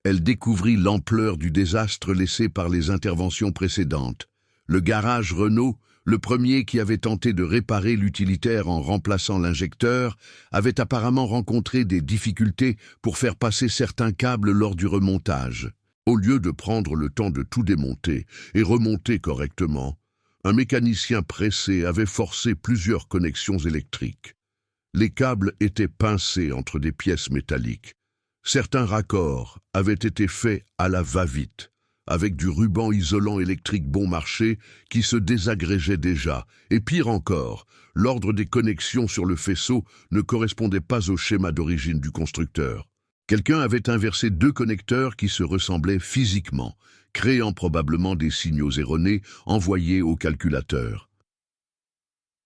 elle découvrit l'ampleur du désastre laissé par les interventions précédentes. Le garage Renault, le premier qui avait tenté de réparer l'utilitaire en remplaçant l'injecteur, avait apparemment rencontré des difficultés pour faire passer certains câbles lors du remontage. Au lieu de prendre le temps de tout démonter et remonter correctement, un mécanicien pressé avait forcé plusieurs connexions électriques. Les câbles étaient pincés entre des pièces métalliques. Certains raccords avaient été faits à la va-vite, avec du ruban isolant électrique bon marché qui se désagrégeait déjà. Et pire encore, l'ordre des connexions sur le faisceau ne correspondait pas au schéma d'origine du constructeur. Quelqu'un avait inversé deux connecteurs qui se ressemblaient physiquement, créant probablement des signaux erronés envoyés au calculateur.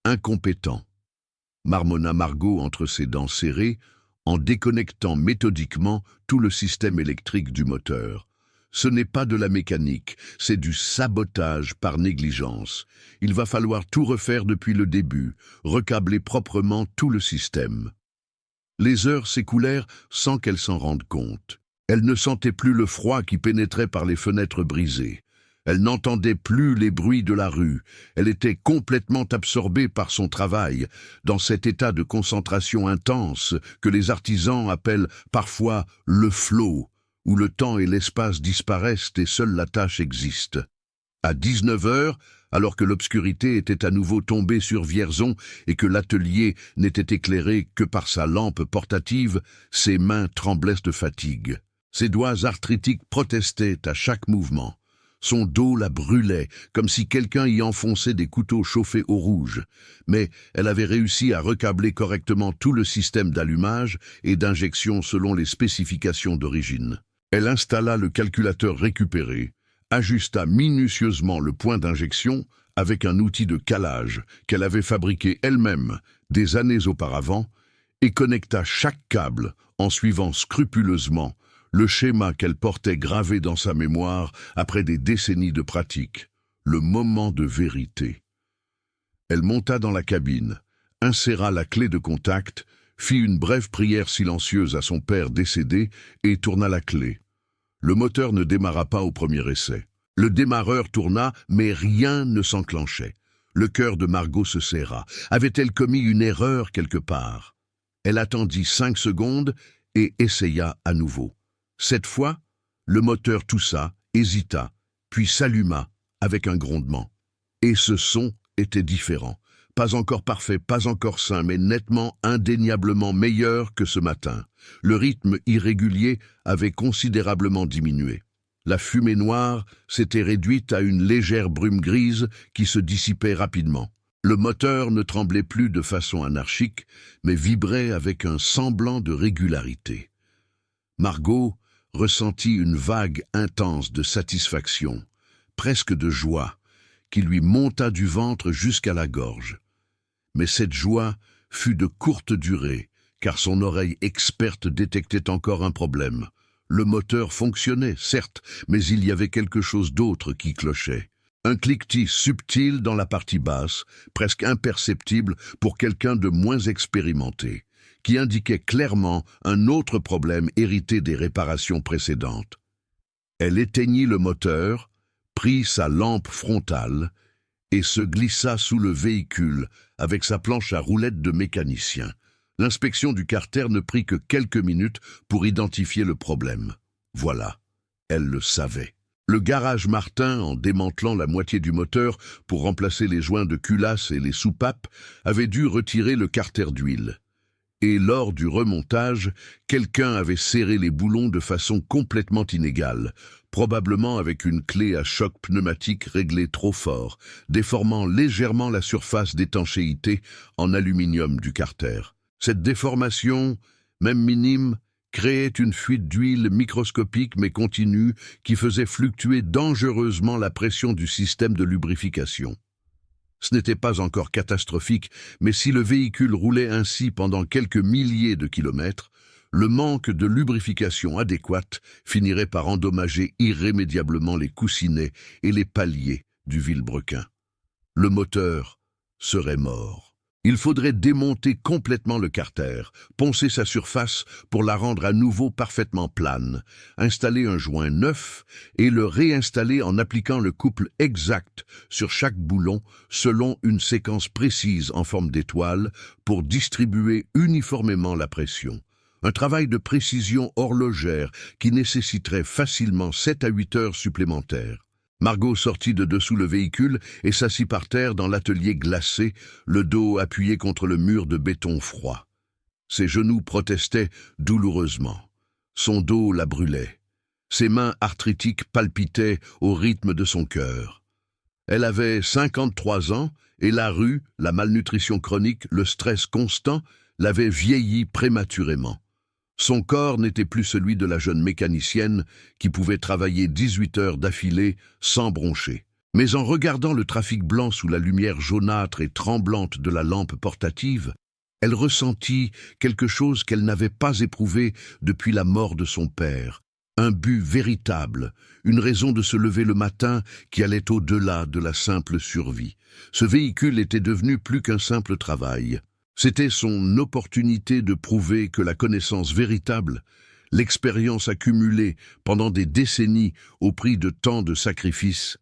Incompétent, marmonna Margot entre ses dents serrées, en déconnectant méthodiquement tout le système électrique du moteur. Ce n'est pas de la mécanique, c'est du sabotage par négligence. Il va falloir tout refaire depuis le début, recabler proprement tout le système. Les heures s'écoulèrent sans qu'elle s'en rende compte. Elle ne sentait plus le froid qui pénétrait par les fenêtres brisées. Elle n'entendait plus les bruits de la rue. Elle était complètement absorbée par son travail, dans cet état de concentration intense que les artisans appellent parfois le flow, où le temps et l'espace disparaissent et seule la tâche existe. À 19 heures, alors que l'obscurité était à nouveau tombée sur Vierzon et que l'atelier n'était éclairé que par sa lampe portative, ses mains tremblaient de fatigue. Ses doigts arthritiques protestaient à chaque mouvement. Son dos la brûlait, comme si quelqu'un y enfonçait des couteaux chauffés au rouge. Mais elle avait réussi à recabler correctement tout le système d'allumage et d'injection selon les spécifications d'origine. Elle installa le calculateur récupéré, ajusta minutieusement le point d'injection avec un outil de calage qu'elle avait fabriqué elle-même des années auparavant et connecta chaque câble en suivant scrupuleusement le schéma qu'elle portait gravé dans sa mémoire après des décennies de pratique, le moment de vérité. Elle monta dans la cabine, inséra la clé de contact, fit une brève prière silencieuse à son père décédé et tourna la clé. Le moteur ne démarra pas au premier essai. Le démarreur tourna, mais rien ne s'enclenchait. Le cœur de Margot se serra. Avait-elle commis une erreur quelque part? Elle attendit 5 secondes et essaya à nouveau. Cette fois, le moteur toussa, hésita, puis s'alluma avec un grondement. Et ce son était différent. Pas encore parfait, pas encore sain, mais nettement, indéniablement meilleur que ce matin. Le rythme irrégulier avait considérablement diminué. La fumée noire s'était réduite à une légère brume grise qui se dissipait rapidement. Le moteur ne tremblait plus de façon anarchique, mais vibrait avec un semblant de régularité. Margot ressentit une vague intense de satisfaction, presque de joie, qui lui monta du ventre jusqu'à la gorge. Mais cette joie fut de courte durée, car son oreille experte détectait encore un problème. Le moteur fonctionnait, certes, mais il y avait quelque chose d'autre qui clochait. Un cliquetis subtil dans la partie basse, presque imperceptible pour quelqu'un de moins expérimenté, qui indiquait clairement un autre problème hérité des réparations précédentes. Elle éteignit le moteur, prit sa lampe frontale et se glissa sous le véhicule avec sa planche à roulettes de mécanicien. L'inspection du carter ne prit que quelques minutes pour identifier le problème. Voilà, elle le savait. Le garage Martin, en démantelant la moitié du moteur pour remplacer les joints de culasse et les soupapes, avait dû retirer le carter d'huile. Et lors du remontage, quelqu'un avait serré les boulons de façon complètement inégale, probablement avec une clé à choc pneumatique réglée trop fort, déformant légèrement la surface d'étanchéité en aluminium du carter. Cette déformation, même minime, créait une fuite d'huile microscopique mais continue qui faisait fluctuer dangereusement la pression du système de lubrification. Ce n'était pas encore catastrophique, mais si le véhicule roulait ainsi pendant quelques milliers de kilomètres, le manque de lubrification adéquate finirait par endommager irrémédiablement les coussinets et les paliers du vilebrequin. Le moteur serait mort. Il faudrait démonter complètement le carter, poncer sa surface pour la rendre à nouveau parfaitement plane, installer un joint neuf et le réinstaller en appliquant le couple exact sur chaque boulon selon une séquence précise en forme d'étoile pour distribuer uniformément la pression. Un travail de précision horlogère qui nécessiterait facilement 7 à 8 heures supplémentaires. Margot sortit de dessous le véhicule et s'assit par terre dans l'atelier glacé, le dos appuyé contre le mur de béton froid. Ses genoux protestaient douloureusement. Son dos la brûlait. Ses mains arthritiques palpitaient au rythme de son cœur. Elle avait 53 ans et la rue, la malnutrition chronique, le stress constant l'avaient vieilli prématurément. Son corps n'était plus celui de la jeune mécanicienne qui pouvait travailler 18 heures d'affilée sans broncher. Mais en regardant le trafic blanc sous la lumière jaunâtre et tremblante de la lampe portative, elle ressentit quelque chose qu'elle n'avait pas éprouvé depuis la mort de son père. Un but véritable, une raison de se lever le matin qui allait au-delà de la simple survie. Ce véhicule était devenu plus qu'un simple travail. C'était son opportunité de prouver que la connaissance véritable, l'expérience accumulée pendant des décennies au prix de tant de sacrifices,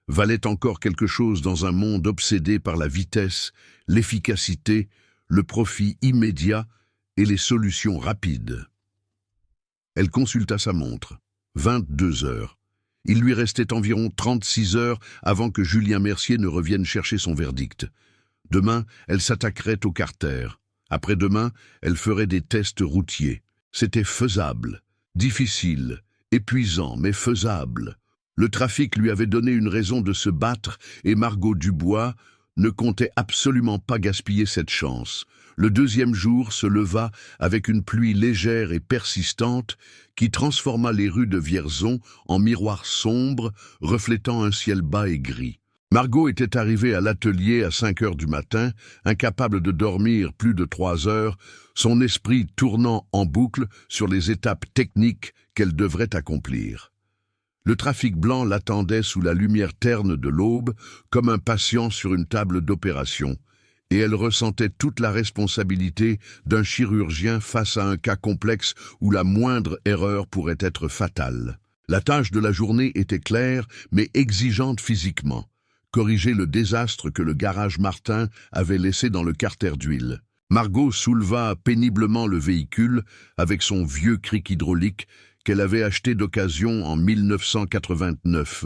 valait encore quelque chose dans un monde obsédé par la vitesse, l'efficacité, le profit immédiat et les solutions rapides. Elle consulta sa montre. 22 heures. Il lui restait environ 36 heures avant que Julien Mercier ne revienne chercher son verdict. Demain, elle s'attaquerait au carter. Après-demain, elle ferait des tests routiers. C'était faisable, difficile, épuisant, mais faisable. Le trafic lui avait donné une raison de se battre et Margot Dubois ne comptait absolument pas gaspiller cette chance. Le deuxième jour se leva avec une pluie légère et persistante qui transforma les rues de Vierzon en miroirs sombres reflétant un ciel bas et gris. Margot était arrivée à l'atelier à 5 heures du matin, incapable de dormir plus de 3 heures, son esprit tournant en boucle sur les étapes techniques qu'elle devrait accomplir. Le trafic blanc l'attendait sous la lumière terne de l'aube, comme un patient sur une table d'opération, et elle ressentait toute la responsabilité d'un chirurgien face à un cas complexe où la moindre erreur pourrait être fatale. La tâche de la journée était claire, mais exigeante physiquement. Corriger le désastre que le garage Martin avait laissé dans le carter d'huile. Margot souleva péniblement le véhicule avec son vieux cric hydraulique qu'elle avait acheté d'occasion en 1989,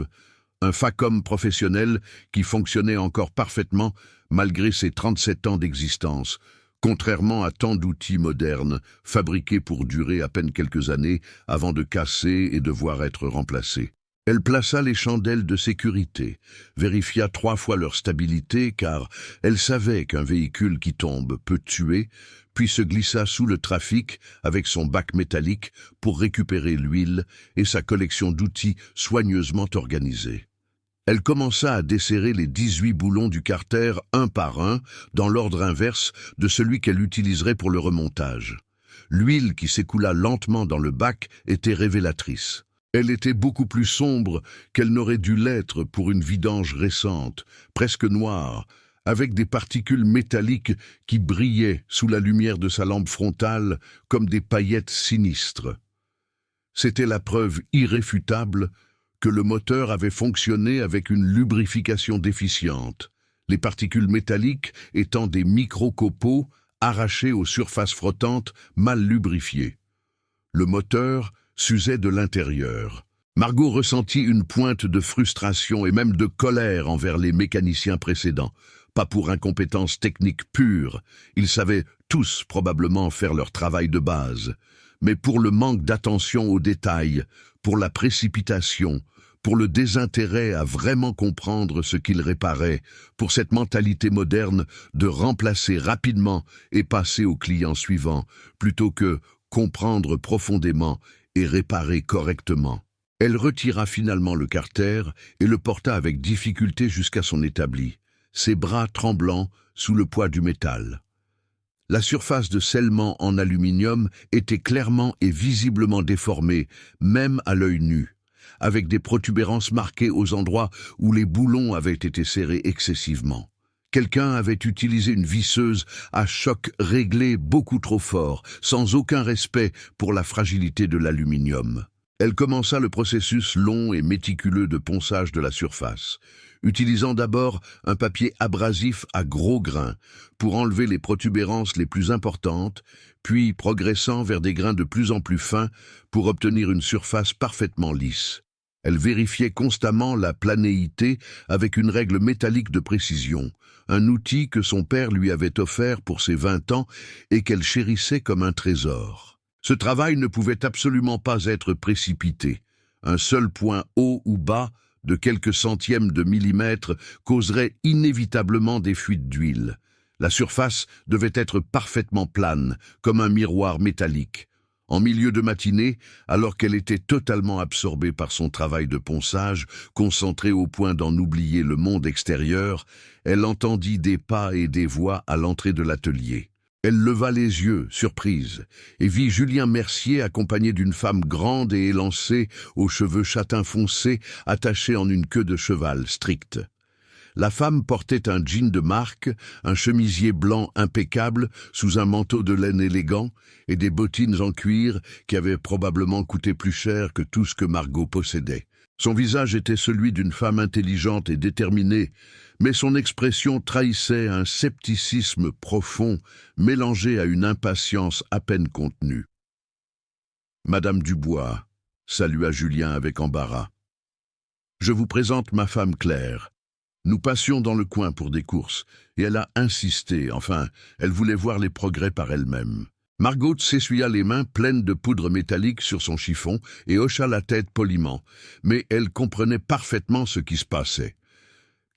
un Facom professionnel qui fonctionnait encore parfaitement malgré ses 37 ans d'existence, contrairement à tant d'outils modernes, fabriqués pour durer à peine quelques années avant de casser et devoir être remplacés. Elle plaça les chandelles de sécurité, vérifia 3 fois leur stabilité car elle savait qu'un véhicule qui tombe peut tuer, puis se glissa sous le trafic avec son bac métallique pour récupérer l'huile et sa collection d'outils soigneusement organisée. Elle commença à desserrer les 18 boulons du carter un par un, dans l'ordre inverse de celui qu'elle utiliserait pour le remontage. L'huile qui s'écoula lentement dans le bac était révélatrice. Elle était beaucoup plus sombre qu'elle n'aurait dû l'être pour une vidange récente, presque noire, avec des particules métalliques qui brillaient sous la lumière de sa lampe frontale comme des paillettes sinistres. C'était la preuve irréfutable que le moteur avait fonctionné avec une lubrification déficiente, les particules métalliques étant des micro-copeaux arrachés aux surfaces frottantes mal lubrifiées. Le moteur s'usait de l'intérieur. Margot ressentit une pointe de frustration et même de colère envers les mécaniciens précédents. Pas pour incompétence technique pure, ils savaient tous probablement faire leur travail de base, mais pour le manque d'attention aux détails, pour la précipitation, pour le désintérêt à vraiment comprendre ce qu'ils réparaient, pour cette mentalité moderne de remplacer rapidement et passer au client suivant, plutôt que comprendre profondément et réparer correctement. Elle retira finalement le carter et le porta avec difficulté jusqu'à son établi, ses bras tremblants sous le poids du métal. La surface de scellement en aluminium était clairement et visiblement déformée, même à l'œil nu, avec des protubérances marquées aux endroits où les boulons avaient été serrés excessivement. Quelqu'un avait utilisé une visseuse à choc réglé beaucoup trop fort, sans aucun respect pour la fragilité de l'aluminium. Elle commença le processus long et méticuleux de ponçage de la surface, utilisant d'abord un papier abrasif à gros grains pour enlever les protubérances les plus importantes, puis progressant vers des grains de plus en plus fins pour obtenir une surface parfaitement lisse. Elle vérifiait constamment la planéité avec une règle métallique de précision, un outil que son père lui avait offert pour ses 20 ans et qu'elle chérissait comme un trésor. Ce travail ne pouvait absolument pas être précipité. Un seul point haut ou bas, de quelques centièmes de millimètre, causerait inévitablement des fuites d'huile. La surface devait être parfaitement plane, comme un miroir métallique. En milieu de matinée, alors qu'elle était totalement absorbée par son travail de ponçage, concentrée au point d'en oublier le monde extérieur, elle entendit des pas et des voix à l'entrée de l'atelier. Elle leva les yeux, surprise, et vit Julien Mercier accompagné d'une femme grande et élancée, aux cheveux châtain foncé, attachés en une queue de cheval stricte. La femme portait un jean de marque, un chemisier blanc impeccable sous un manteau de laine élégant et des bottines en cuir qui avaient probablement coûté plus cher que tout ce que Margot possédait. Son visage était celui d'une femme intelligente et déterminée, mais son expression trahissait un scepticisme profond mélangé à une impatience à peine contenue. « Madame Dubois », salua Julien avec embarras. « Je vous présente ma femme Claire. Nous passions dans le coin pour des courses, et elle a insisté, enfin, elle voulait voir les progrès par elle-même. » Margot s'essuya les mains pleines de poudre métallique sur son chiffon et hocha la tête poliment, mais elle comprenait parfaitement ce qui se passait.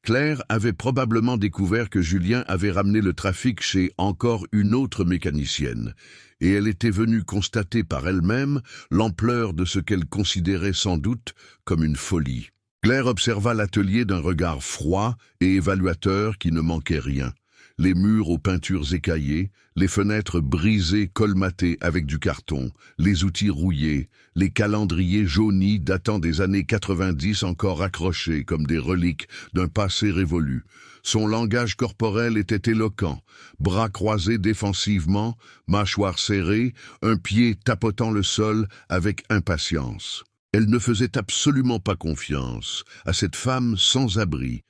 Claire avait probablement découvert que Julien avait ramené le trafic chez encore une autre mécanicienne, et elle était venue constater par elle-même l'ampleur de ce qu'elle considérait sans doute comme une folie. Claire observa l'atelier d'un regard froid et évaluateur qui ne manquait rien. Les murs aux peintures écaillées, les fenêtres brisées colmatées avec du carton, les outils rouillés, les calendriers jaunis datant des années 90 encore accrochés comme des reliques d'un passé révolu. Son langage corporel était éloquent, bras croisés défensivement, mâchoire serrée, un pied tapotant le sol avec impatience. Elle ne faisait absolument pas confiance à cette femme sans abri,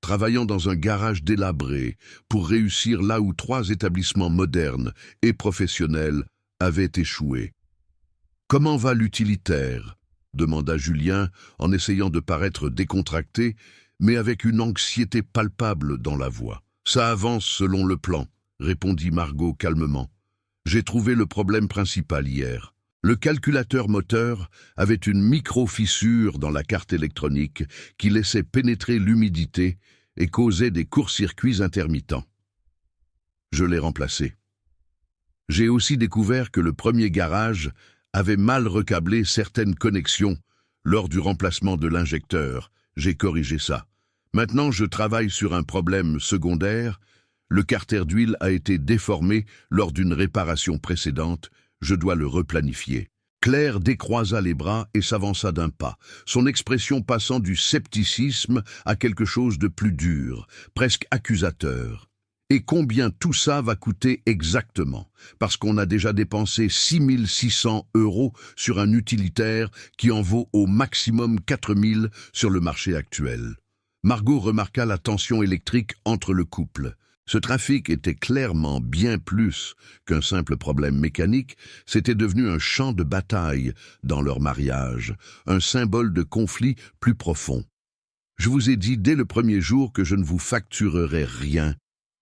travaillant dans un garage délabré pour réussir là où 3 établissements modernes et professionnels avaient échoué. « Comment va l'utilitaire » demanda Julien en essayant de paraître décontracté, mais avec une anxiété palpable dans la voix. « Ça avance selon le plan » répondit Margot calmement. « J'ai trouvé le problème principal hier. Le calculateur moteur avait une micro-fissure dans la carte électronique qui laissait pénétrer l'humidité et causait des courts-circuits intermittents. Je l'ai remplacé. J'ai aussi découvert que le premier garage avait mal recablé certaines connexions lors du remplacement de l'injecteur. J'ai corrigé ça. Maintenant, je travaille sur un problème secondaire. Le carter d'huile a été déformé lors d'une réparation précédente. Je dois le replanifier. » Claire décroisa les bras et s'avança d'un pas, son expression passant du scepticisme à quelque chose de plus dur, presque accusateur. « Et combien tout ça va coûter exactement? Parce qu'on a déjà dépensé 6 600 € sur un utilitaire qui en vaut au maximum 4 000 sur le marché actuel. » Margot remarqua la tension électrique entre le couple. Ce trafic était clairement bien plus qu'un simple problème mécanique, c'était devenu un champ de bataille dans leur mariage, un symbole de conflit plus profond. « Je vous ai dit dès le premier jour que je ne vous facturerais rien,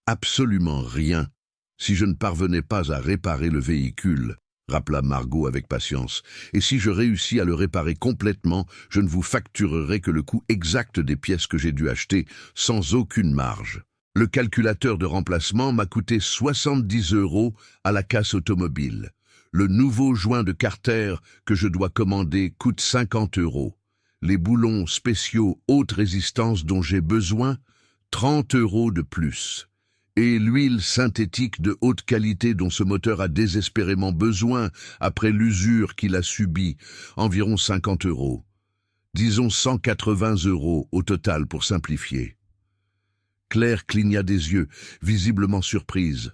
absolument rien, si je ne parvenais pas à réparer le véhicule, » rappela Margot avec patience. « Et si je réussis à le réparer complètement, je ne vous facturerai que le coût exact des pièces que j'ai dû acheter, sans aucune marge. Le calculateur de remplacement m'a coûté 70 € à la casse automobile. Le nouveau joint de carter que je dois commander coûte 50 €. Les boulons spéciaux haute résistance dont j'ai besoin, 30 € de plus. Et l'huile synthétique de haute qualité dont ce moteur a désespérément besoin après l'usure qu'il a subie, environ 50 €. Disons 180 € au total pour simplifier. » Claire cligna des yeux, visiblement surprise.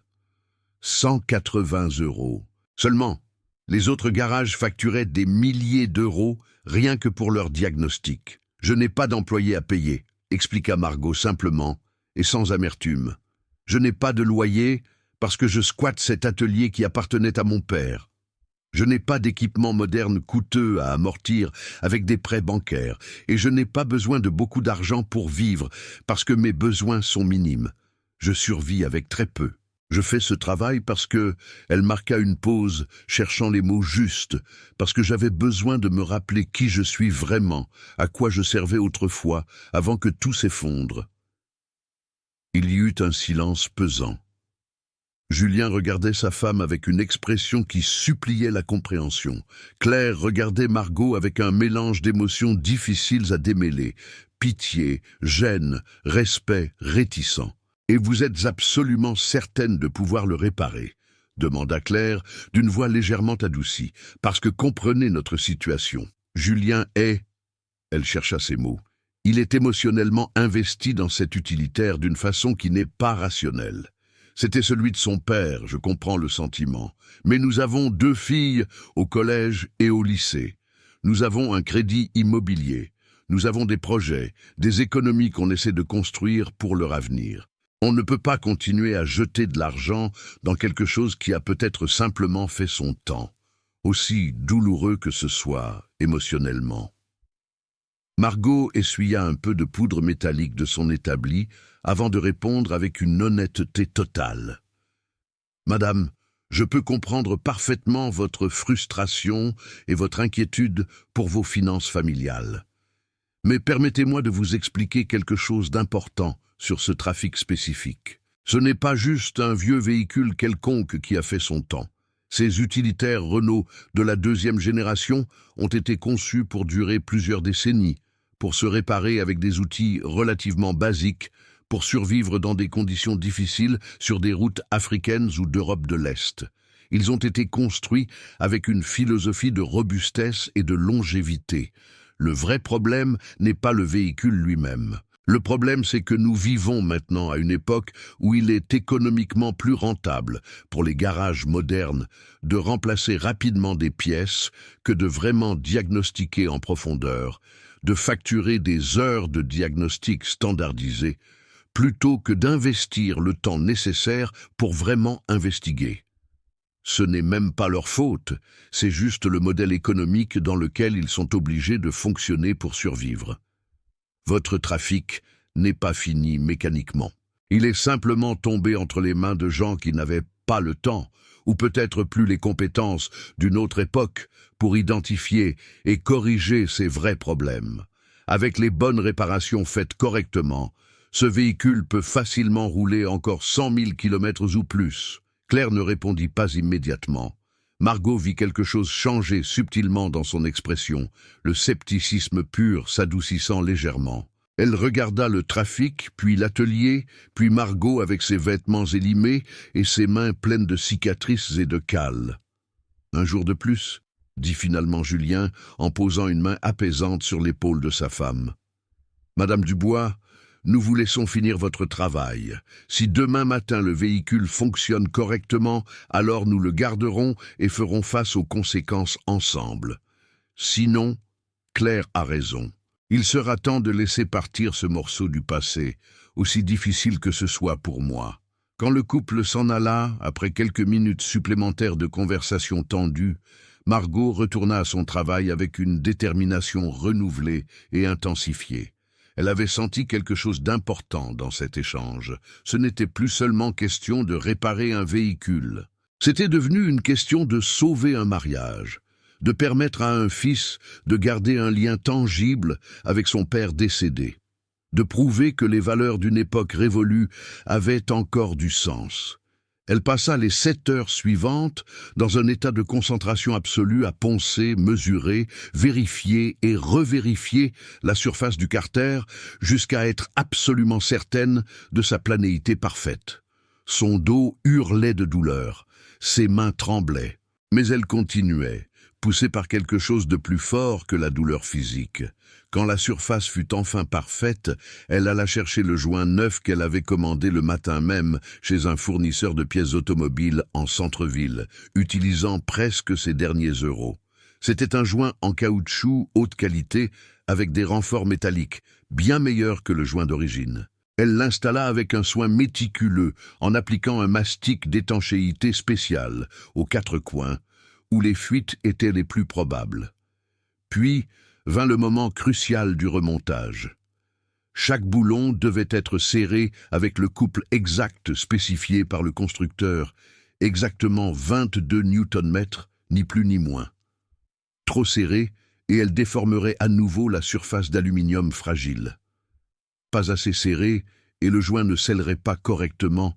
180 €. Seulement, Les autres garages facturaient des milliers d'euros rien que pour leur diagnostic. Je n'ai pas d'employé à payer, expliqua Margot simplement et sans amertume. Je n'ai pas de loyer parce que je squatte cet atelier qui appartenait à mon père. Je n'ai pas d'équipement moderne coûteux à amortir avec des prêts bancaires et je n'ai pas besoin de beaucoup d'argent pour vivre parce que mes besoins sont minimes. Je survis avec très peu. Je fais ce travail parce que, elle marqua une pause, cherchant les mots justes, parce que j'avais besoin de me rappeler qui je suis vraiment, à quoi je servais autrefois, avant que tout s'effondre. Il y eut un silence pesant. Julien regardait sa femme avec une expression qui suppliait la compréhension. Claire regardait Margot avec un mélange d'émotions difficiles à démêler. Pitié, gêne, respect, réticent. « Et vous êtes absolument certaine de pouvoir le réparer ?» demanda Claire d'une voix légèrement adoucie. « Parce que comprenez notre situation. Julien est... » Elle chercha ses mots. « Il est émotionnellement investi dans cet utilitaire d'une façon qui n'est pas rationnelle. C'était celui de son père, je comprends le sentiment. Mais nous avons 2 filles au collège et au lycée. Nous avons un crédit immobilier. Nous avons des projets, des économies qu'on essaie de construire pour leur avenir. On ne peut pas continuer à jeter de l'argent dans quelque chose qui a peut-être simplement fait son temps, aussi douloureux que ce soit émotionnellement. » Margot essuya un peu de poudre métallique de son établi avant de répondre avec une honnêteté totale. « Madame, je peux comprendre parfaitement votre frustration et votre inquiétude pour vos finances familiales. Mais permettez-moi de vous expliquer quelque chose d'important sur ce trafic spécifique. Ce n'est pas juste un vieux véhicule quelconque qui a fait son temps. Ces utilitaires Renault de la 2e génération ont été conçus pour durer plusieurs décennies, pour se réparer avec des outils relativement basiques, pour survivre dans des conditions difficiles sur des routes africaines ou d'Europe de l'Est. Ils ont été construits avec une philosophie de robustesse et de longévité. Le vrai problème n'est pas le véhicule lui-même. Le problème, c'est que nous vivons maintenant à une époque où il est économiquement plus rentable pour les garages modernes de remplacer rapidement des pièces que de vraiment diagnostiquer en profondeur, de facturer des heures de diagnostic standardisées, plutôt que d'investir le temps nécessaire pour vraiment investiguer. Ce n'est même pas leur faute, c'est juste le modèle économique dans lequel ils sont obligés de fonctionner pour survivre. Votre trafic n'est pas fini mécaniquement. Il est simplement tombé entre les mains de gens qui n'avaient pas le temps, ou peut-être plus les compétences d'une autre époque, pour identifier et corriger ces vrais problèmes. Avec les bonnes réparations faites correctement, ce véhicule peut facilement rouler encore 100 000 km ou plus. Claire ne répondit pas immédiatement. Margot vit quelque chose changer subtilement dans son expression, le scepticisme pur s'adoucissant légèrement. Elle regarda le trafic, puis l'atelier, puis Margot avec ses vêtements élimés et ses mains pleines de cicatrices et de cales. « Un jour de plus ?» dit finalement Julien en posant une main apaisante sur l'épaule de sa femme. « Madame Dubois, nous vous laissons finir votre travail. Si demain matin le véhicule fonctionne correctement, alors nous le garderons et ferons face aux conséquences ensemble. Sinon, Claire a raison. Il sera temps de laisser partir ce morceau du passé, aussi difficile que ce soit pour moi. » Quand le couple s'en alla, après quelques minutes supplémentaires de conversation tendue, Margot retourna à son travail avec une détermination renouvelée et intensifiée. Elle avait senti quelque chose d'important dans cet échange. Ce n'était plus seulement question de réparer un véhicule. C'était devenu une question de sauver un mariage, de permettre à un fils de garder un lien tangible avec son père décédé, de prouver que les valeurs d'une époque révolue avaient encore du sens. Elle passa les 7 heures suivantes dans un état de concentration absolue à poncer, mesurer, vérifier et revérifier la surface du carter jusqu'à être absolument certaine de sa planéité parfaite. Son dos hurlait de douleur, ses mains tremblaient, mais elle continuait, poussée par quelque chose de plus fort que la douleur physique. Quand la surface fut enfin parfaite, elle alla chercher le joint neuf qu'elle avait commandé le matin même chez un fournisseur de pièces automobiles en centre-ville, utilisant presque ses derniers euros. C'était un joint en caoutchouc haute qualité avec des renforts métalliques, bien meilleurs que le joint d'origine. Elle l'installa avec un soin méticuleux en appliquant un mastic d'étanchéité spécial aux 4 coins, où les fuites étaient les plus probables. Puis vint le moment crucial du remontage. Chaque boulon devait être serré avec le couple exact spécifié par le constructeur, exactement 22 Nm, ni plus ni moins. Trop serré, et elle déformerait à nouveau la surface d'aluminium fragile. Pas assez serré, et le joint ne scellerait pas correctement,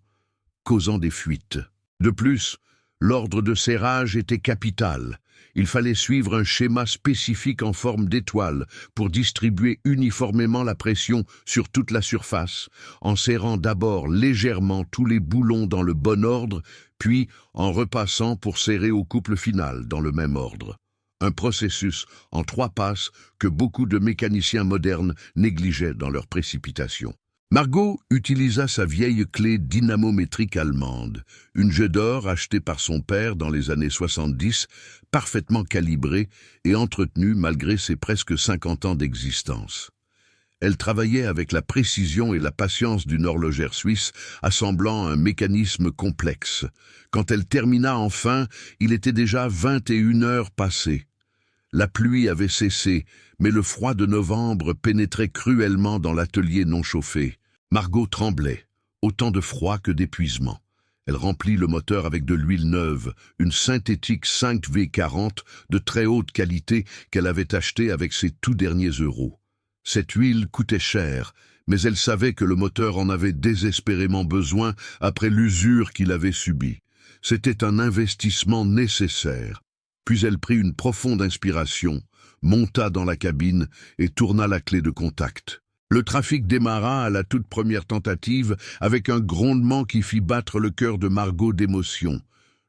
causant des fuites. De plus, l'ordre de serrage était capital. Il fallait suivre un schéma spécifique en forme d'étoile pour distribuer uniformément la pression sur toute la surface, en serrant d'abord légèrement tous les boulons dans le bon ordre, puis en repassant pour serrer au couple final dans le même ordre. Un processus en 3 passes que beaucoup de mécaniciens modernes négligeaient dans leur précipitation. Margot utilisa sa vieille clé dynamométrique allemande, une jet d'or achetée par son père dans les années 70, parfaitement calibrée et entretenue malgré ses presque 50 ans d'existence. Elle travaillait avec la précision et la patience d'une horlogère suisse, assemblant un mécanisme complexe. Quand elle termina enfin, il était déjà 21 heures passées. La pluie avait cessé, mais le froid de novembre pénétrait cruellement dans l'atelier non chauffé. Margot tremblait, autant de froid que d'épuisement. Elle remplit le moteur avec de l'huile neuve, une synthétique 5V40 de très haute qualité qu'elle avait achetée avec ses tout derniers euros. Cette huile coûtait cher, mais elle savait que le moteur en avait désespérément besoin après l'usure qu'il avait subie. C'était un investissement nécessaire. Puis elle prit une profonde inspiration, monta dans la cabine et tourna la clé de contact. Le trafic démarra à la toute première tentative avec un grondement qui fit battre le cœur de Margot d'émotion.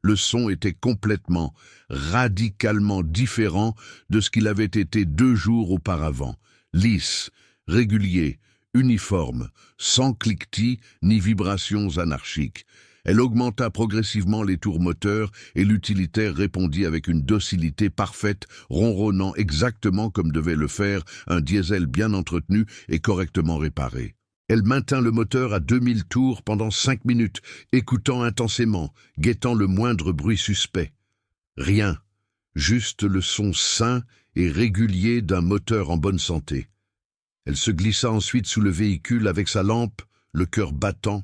Le son était complètement, radicalement différent de ce qu'il avait été 2 jours auparavant. Lisse, régulier, uniforme, sans cliquetis ni vibrations anarchiques. Elle augmenta progressivement les tours moteurs et l'utilitaire répondit avec une docilité parfaite, ronronnant exactement comme devait le faire un diesel bien entretenu et correctement réparé. Elle maintint le moteur à 2000 tours pendant 5 minutes, écoutant intensément, guettant le moindre bruit suspect. Rien, juste le son sain et régulier d'un moteur en bonne santé. Elle se glissa ensuite sous le véhicule avec sa lampe, le cœur battant,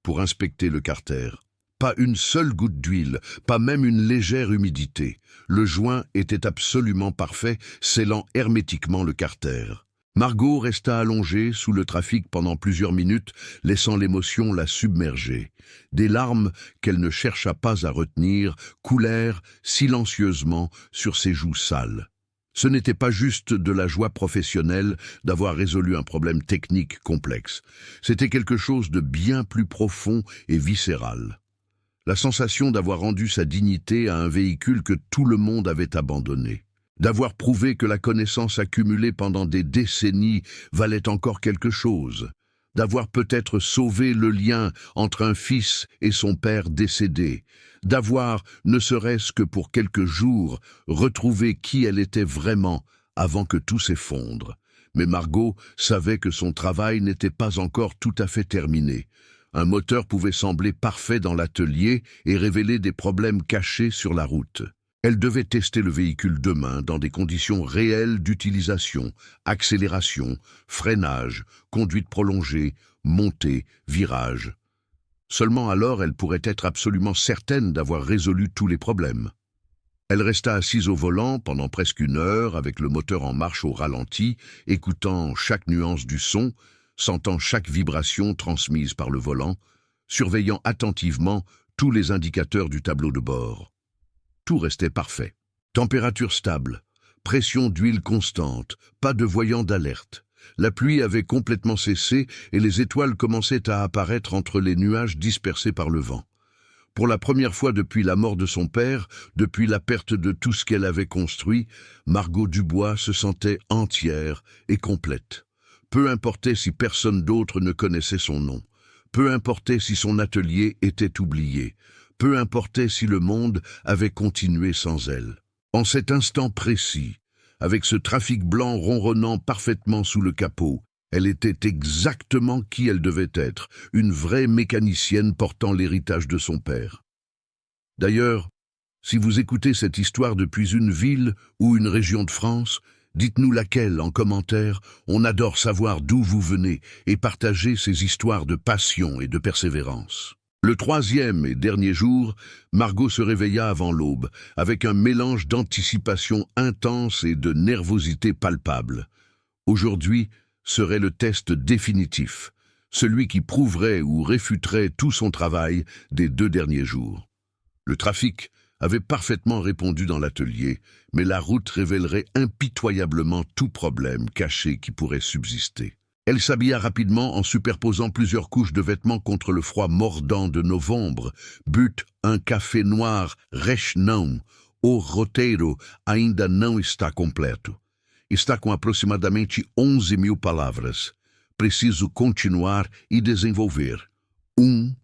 pour inspecter le carter. Pas une seule goutte d'huile, pas même une légère humidité. Le joint était absolument parfait, scellant hermétiquement le carter. Margot resta allongée sous le trafic pendant plusieurs minutes, laissant l'émotion la submerger. Des larmes qu'elle ne chercha pas à retenir coulèrent silencieusement sur ses joues sales. Ce n'était pas juste de la joie professionnelle d'avoir résolu un problème technique complexe. C'était quelque chose de bien plus profond et viscéral. La sensation d'avoir rendu sa dignité à un véhicule que tout le monde avait abandonné. D'avoir prouvé que la connaissance accumulée pendant des décennies valait encore quelque chose. D'avoir peut-être sauvé le lien entre un fils et son père décédé. D'avoir, ne serait-ce que pour quelques jours, retrouvé qui elle était vraiment avant que tout s'effondre. Mais Margot savait que son travail n'était pas encore tout à fait terminé. Un moteur pouvait sembler parfait dans l'atelier et révéler des problèmes cachés sur la route. Elle devait tester le véhicule demain dans des conditions réelles d'utilisation, accélération, freinage, conduite prolongée, montée, virage. Seulement alors elle pourrait être absolument certaine d'avoir résolu tous les problèmes. Elle resta assise au volant pendant presque 1 heure avec le moteur en marche au ralenti, écoutant chaque nuance du son, sentant chaque vibration transmise par le volant, surveillant attentivement tous les indicateurs du tableau de bord. Tout restait parfait. Température stable, pression d'huile constante, pas de voyant d'alerte. La pluie avait complètement cessé et les étoiles commençaient à apparaître entre les nuages dispersés par le vent. Pour la première fois depuis la mort de son père, depuis la perte de tout ce qu'elle avait construit, Margot Dubois se sentait entière et complète. Peu importait si personne d'autre ne connaissait son nom. Peu importait si son atelier était oublié. Peu importait si le monde avait continué sans elle. En cet instant précis, avec ce trafic blanc ronronnant parfaitement sous le capot, elle était exactement qui elle devait être, une vraie mécanicienne portant l'héritage de son père. D'ailleurs, si vous écoutez cette histoire depuis une ville ou une région de France, dites-nous laquelle en commentaire. On adore savoir d'où vous venez et partager ces histoires de passion et de persévérance. Le troisième et dernier jour, Margot se réveilla avant l'aube, avec un mélange d'anticipation intense et de nervosité palpable. Aujourd'hui serait le test définitif, celui qui prouverait ou réfuterait tout son travail des 2 derniers jours. Le trafic avait parfaitement répondu dans l'atelier, mais la route révélerait impitoyablement tout problème caché qui pourrait subsister. Elle s'habilla rapidement en superposant plusieurs couches de vêtements contre le froid mordant de novembre. But un café noir, reche não. O roteiro ainda não está completo. Está com aproximadamente 11.000 palavras. Preciso continuar e desenvolver. 1.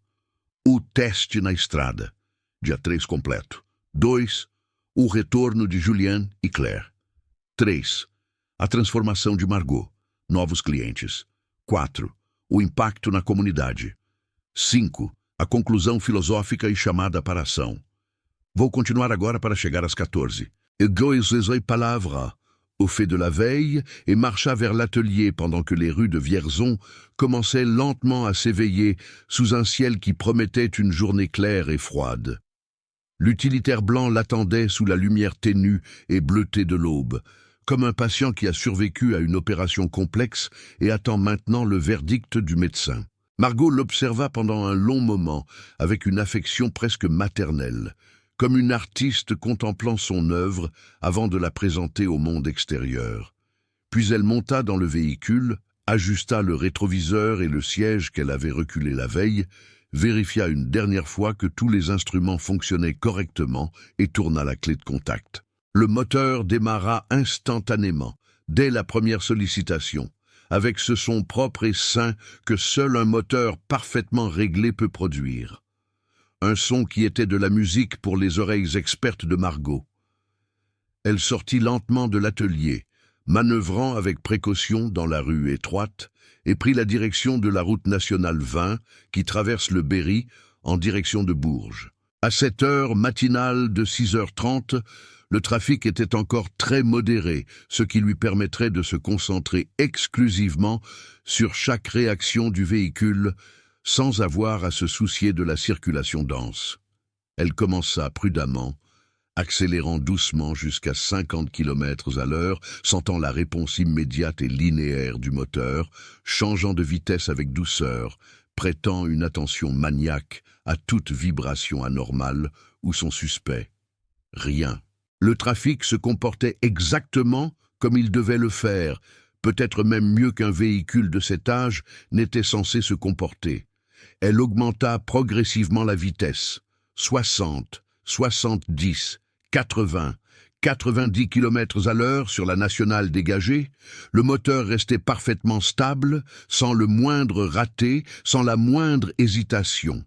O teste na estrada. Dia 3 completo. 2. O retorno de Juliane e Claire. 3. A transformação de Margot. Novos clientes. 4. O impacto na comunidade. 5. A conclusão filosófica e chamada para ação. Vou continuar agora para chegar às 14. Egoisez palavra. Au fait de la veille, et marcha vers l'atelier pendant que les rues de Vierzon commençaient lentement à s'éveiller sous un ciel qui promettait une journée claire et froide. L'utilitaire blanc l'attendait sous la lumière ténue et bleutée de l'aube, comme un patient qui a survécu à une opération complexe et attend maintenant le verdict du médecin. Margot l'observa pendant un long moment, avec une affection presque maternelle, comme une artiste contemplant son œuvre avant de la présenter au monde extérieur. Puis elle monta dans le véhicule, ajusta le rétroviseur et le siège qu'elle avait reculé la veille, vérifia une dernière fois que tous les instruments fonctionnaient correctement et tourna la clé de contact. Le moteur démarra instantanément, dès la première sollicitation, avec ce son propre et sain que seul un moteur parfaitement réglé peut produire. Un son qui était de la musique pour les oreilles expertes de Margot. Elle sortit lentement de l'atelier, manœuvrant avec précaution dans la rue étroite, et prit la direction de la route nationale 20 qui traverse le Berry en direction de Bourges. À cette heure matinale de 6h30, le trafic était encore très modéré, ce qui lui permettrait de se concentrer exclusivement sur chaque réaction du véhicule sans avoir à se soucier de la circulation dense. Elle commença prudemment, accélérant doucement jusqu'à 50 km à l'heure, sentant la réponse immédiate et linéaire du moteur, changeant de vitesse avec douceur, prêtant une attention maniaque à toute vibration anormale ou son suspect. Rien. Le trafic se comportait exactement comme il devait le faire, peut-être même mieux qu'un véhicule de cet âge n'était censé se comporter. Elle augmenta progressivement la vitesse, 60, 70, 80, 90 km à l'heure sur la nationale dégagée, le moteur restait parfaitement stable, sans le moindre raté, sans la moindre hésitation.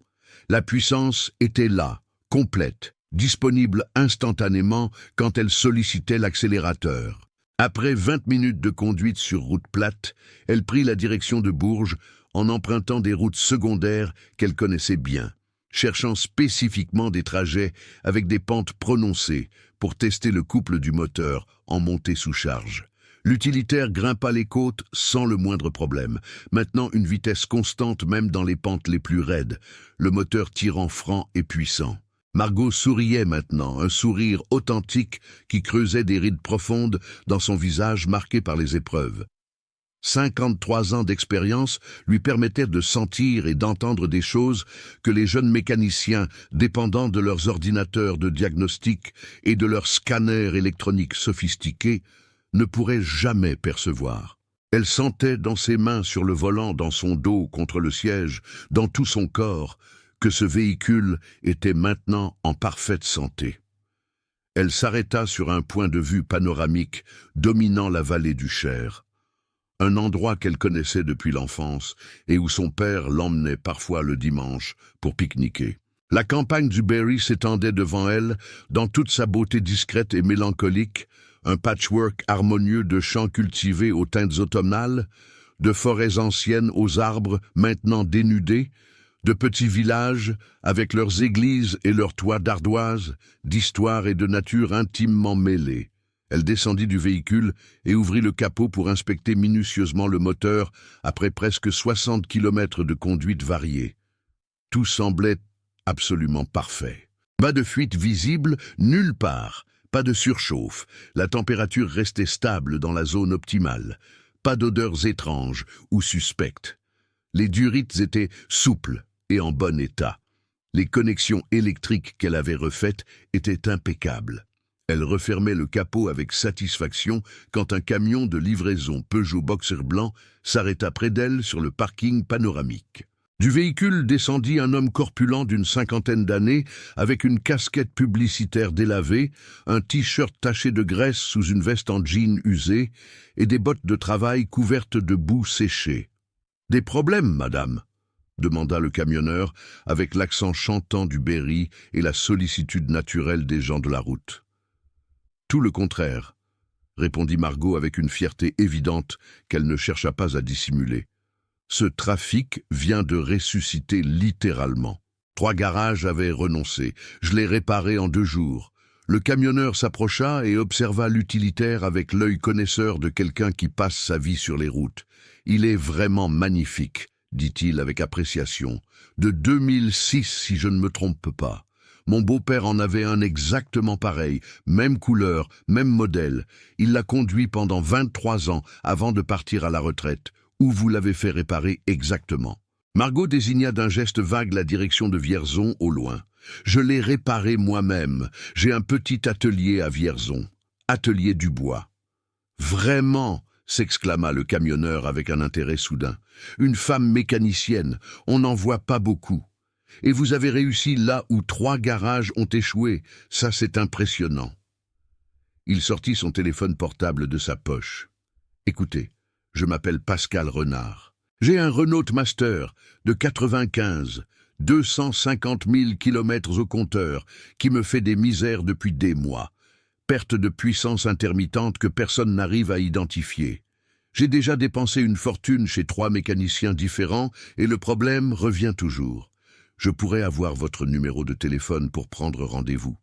La puissance était là, complète, disponible instantanément quand elle sollicitait l'accélérateur. Après 20 minutes de conduite sur route plate, elle prit la direction de Bourges en empruntant des routes secondaires qu'elle connaissait bien, cherchant spécifiquement des trajets avec des pentes prononcées pour tester le couple du moteur en montée sous charge. L'utilitaire grimpa les côtes sans le moindre problème, maintenant une vitesse constante même dans les pentes les plus raides, le moteur tirant franc et puissant. Margot souriait maintenant, un sourire authentique qui creusait des rides profondes dans son visage marqué par les épreuves. 53 ans d'expérience lui permettaient de sentir et d'entendre des choses que les jeunes mécaniciens, dépendants de leurs ordinateurs de diagnostic et de leurs scanners électroniques sophistiqués, ne pourraient jamais percevoir. Elle sentait dans ses mains sur le volant, dans son dos, contre le siège, dans tout son corps, que ce véhicule était maintenant en parfaite santé. Elle s'arrêta sur un point de vue panoramique dominant la vallée du Cher, un endroit qu'elle connaissait depuis l'enfance et où son père l'emmenait parfois le dimanche pour pique-niquer. La campagne du Berry s'étendait devant elle dans toute sa beauté discrète et mélancolique, un patchwork harmonieux de champs cultivés aux teintes automnales, de forêts anciennes aux arbres maintenant dénudés, de petits villages avec leurs églises et leurs toits d'ardoise, d'histoire et de nature intimement mêlées. Elle descendit du véhicule et ouvrit le capot pour inspecter minutieusement le moteur après presque 60 kilomètres de conduite variée. Tout semblait absolument parfait. Pas de fuite visible nulle part, pas de surchauffe, la température restait stable dans la zone optimale, pas d'odeurs étranges ou suspectes. Les durites étaient souples et en bon état. Les connexions électriques qu'elle avait refaites étaient impeccables. Elle refermait le capot avec satisfaction quand un camion de livraison Peugeot Boxer blanc s'arrêta près d'elle sur le parking panoramique. Du véhicule descendit un homme corpulent d'une 50aine d'années avec une casquette publicitaire délavée, un t-shirt taché de graisse sous une veste en jean usée et des bottes de travail couvertes de boue séchée. « Des problèmes, madame ?» demanda le camionneur avec l'accent chantant du Berry et la sollicitude naturelle des gens de la route. « Tout le contraire, » répondit Margot avec une fierté évidente qu'elle ne chercha pas à dissimuler. Ce trafic vient de ressusciter littéralement. 3 garages avaient renoncé. Je l'ai réparé en 2 jours. Le camionneur s'approcha et observa l'utilitaire avec l'œil connaisseur de quelqu'un qui passe sa vie sur les routes. Il est vraiment magnifique, dit-il avec appréciation. De 2006, si je ne me trompe pas. Mon beau-père en avait un exactement pareil, même couleur, même modèle. Il l'a conduit pendant 23 ans avant de partir à la retraite. Où vous l'avez fait réparer exactement? Margot désigna d'un geste vague la direction de Vierzon au loin. Je l'ai réparé moi-même. J'ai un petit atelier à Vierzon. Atelier du bois. Vraiment, s'exclama le camionneur avec un intérêt soudain. Une femme mécanicienne, on n'en voit pas beaucoup. Et vous avez réussi là où 3 garages ont échoué. Ça, c'est impressionnant. Il sortit son téléphone portable de sa poche. Écoutez. Je m'appelle Pascal Renard. J'ai un Renault Master de 95, 250 000 kilomètres au compteur, qui me fait des misères depuis des mois. Perte de puissance intermittente que personne n'arrive à identifier. J'ai déjà dépensé une fortune chez 3 mécaniciens différents et le problème revient toujours. Je pourrais avoir votre numéro de téléphone pour prendre rendez-vous.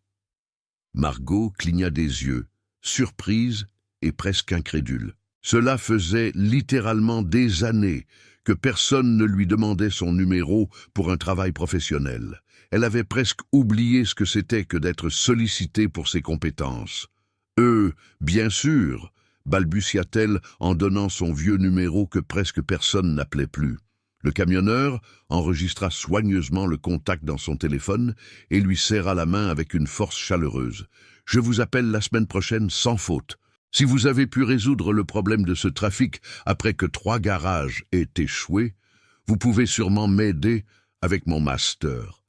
Margot cligna des yeux, surprise et presque incrédule. Cela faisait littéralement des années que personne ne lui demandait son numéro pour un travail professionnel. Elle avait presque oublié ce que c'était que d'être sollicitée pour ses compétences. « Bien sûr », balbutia-t-elle en donnant son vieux numéro que presque personne n'appelait plus. Le camionneur enregistra soigneusement le contact dans son téléphone et lui serra la main avec une force chaleureuse. « Je vous appelle la semaine prochaine sans faute. Si vous avez pu résoudre le problème de ce trafic après que 3 garages aient échoué, vous pouvez sûrement m'aider avec mon master.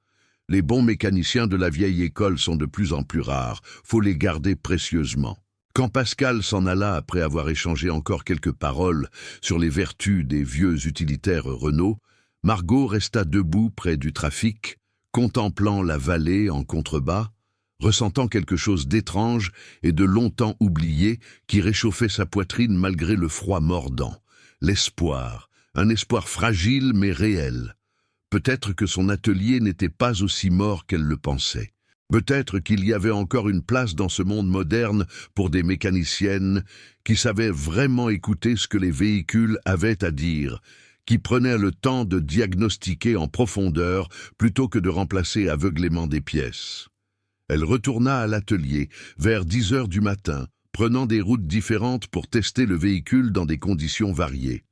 Les bons mécaniciens de la vieille école sont de plus en plus rares, faut les garder précieusement. » Quand Pascal s'en alla après avoir échangé encore quelques paroles sur les vertus des vieux utilitaires Renault, Margot resta debout près du trafic, contemplant la vallée en contrebas, ressentant quelque chose d'étrange et de longtemps oublié qui réchauffait sa poitrine malgré le froid mordant. L'espoir, un espoir fragile mais réel. Peut-être que son atelier n'était pas aussi mort qu'elle le pensait. Peut-être qu'il y avait encore une place dans ce monde moderne pour des mécaniciennes qui savaient vraiment écouter ce que les véhicules avaient à dire, qui prenaient le temps de diagnostiquer en profondeur plutôt que de remplacer aveuglément des pièces. Elle retourna à l'atelier vers 10 heures du matin, prenant des routes différentes pour tester le véhicule dans des conditions variées.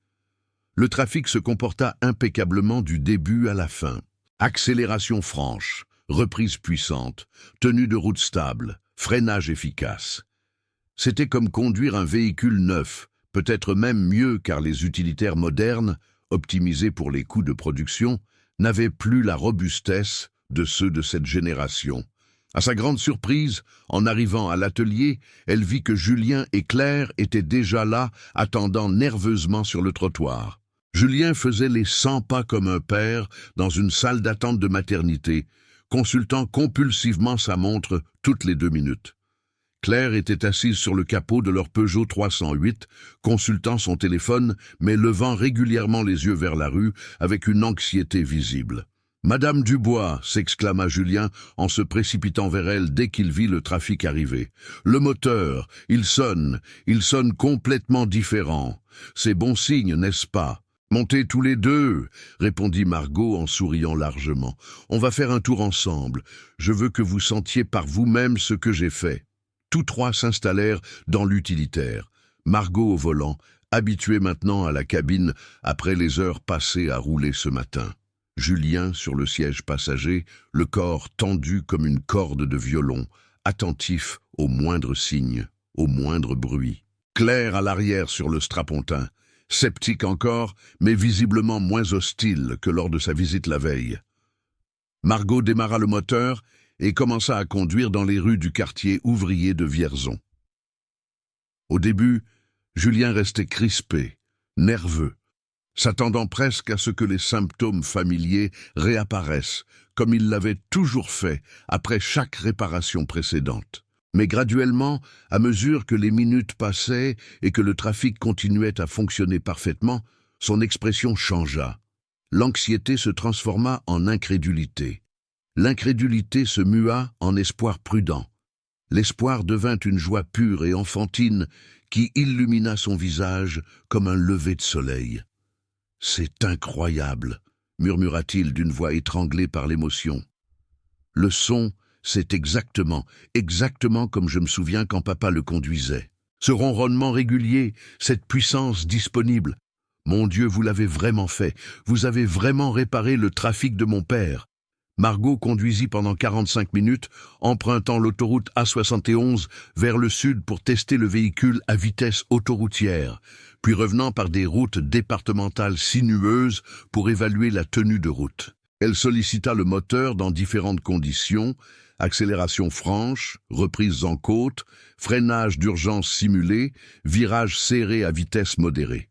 Le trafic se comporta impeccablement du début à la fin. Accélération franche, reprise puissante, tenue de route stable, freinage efficace. C'était comme conduire un véhicule neuf, peut-être même mieux car les utilitaires modernes, optimisés pour les coûts de production, n'avaient plus la robustesse de ceux de cette génération. À sa grande surprise, en arrivant à l'atelier, elle vit que Julien et Claire étaient déjà là, attendant nerveusement sur le trottoir. Julien faisait les 100 pas comme un père dans une salle d'attente de maternité, consultant compulsivement sa montre toutes les 2 minutes. Claire était assise sur le capot de leur Peugeot 308, consultant son téléphone, mais levant régulièrement les yeux vers la rue avec une anxiété visible. « Madame Dubois !» s'exclama Julien en se précipitant vers elle dès qu'il vit le trafic arriver. « Le moteur, il sonne complètement différent. C'est bon signe, n'est-ce pas ?» « Montez tous les deux !» répondit Margot en souriant largement. « On va faire un tour ensemble. Je veux que vous sentiez par vous-même ce que j'ai fait. » Tous trois s'installèrent dans l'utilitaire. Margot au volant, habituée maintenant à la cabine après les heures passées à rouler ce matin. Julien sur le siège passager, le corps tendu comme une corde de violon, attentif au moindre signe, au moindre bruit. Claire à l'arrière sur le strapontin, sceptique encore, mais visiblement moins hostile que lors de sa visite la veille. Margot démarra le moteur et commença à conduire dans les rues du quartier ouvrier de Vierzon. Au début, Julien restait crispé, nerveux, s'attendant presque à ce que les symptômes familiers réapparaissent, comme il l'avait toujours fait après chaque réparation précédente. Mais graduellement, à mesure que les minutes passaient et que le trafic continuait à fonctionner parfaitement, son expression changea. L'anxiété se transforma en incrédulité. L'incrédulité se mua en espoir prudent. L'espoir devint une joie pure et enfantine qui illumina son visage comme un lever de soleil. « C'est incroyable !» murmura-t-il d'une voix étranglée par l'émotion. Le son, c'est exactement comme je me souviens quand papa le conduisait. Ce ronronnement régulier, cette puissance disponible. Mon Dieu, vous l'avez vraiment fait. Vous avez vraiment réparé le trafic de mon père. Margot conduisit pendant 45 minutes, empruntant l'autoroute A71 vers le sud pour tester le véhicule à vitesse autoroutière, puis revenant par des routes départementales sinueuses pour évaluer la tenue de route. Elle sollicita le moteur dans différentes conditions, accélération franche, reprise en côte, freinage d'urgence simulé, virage serré à vitesse modérée.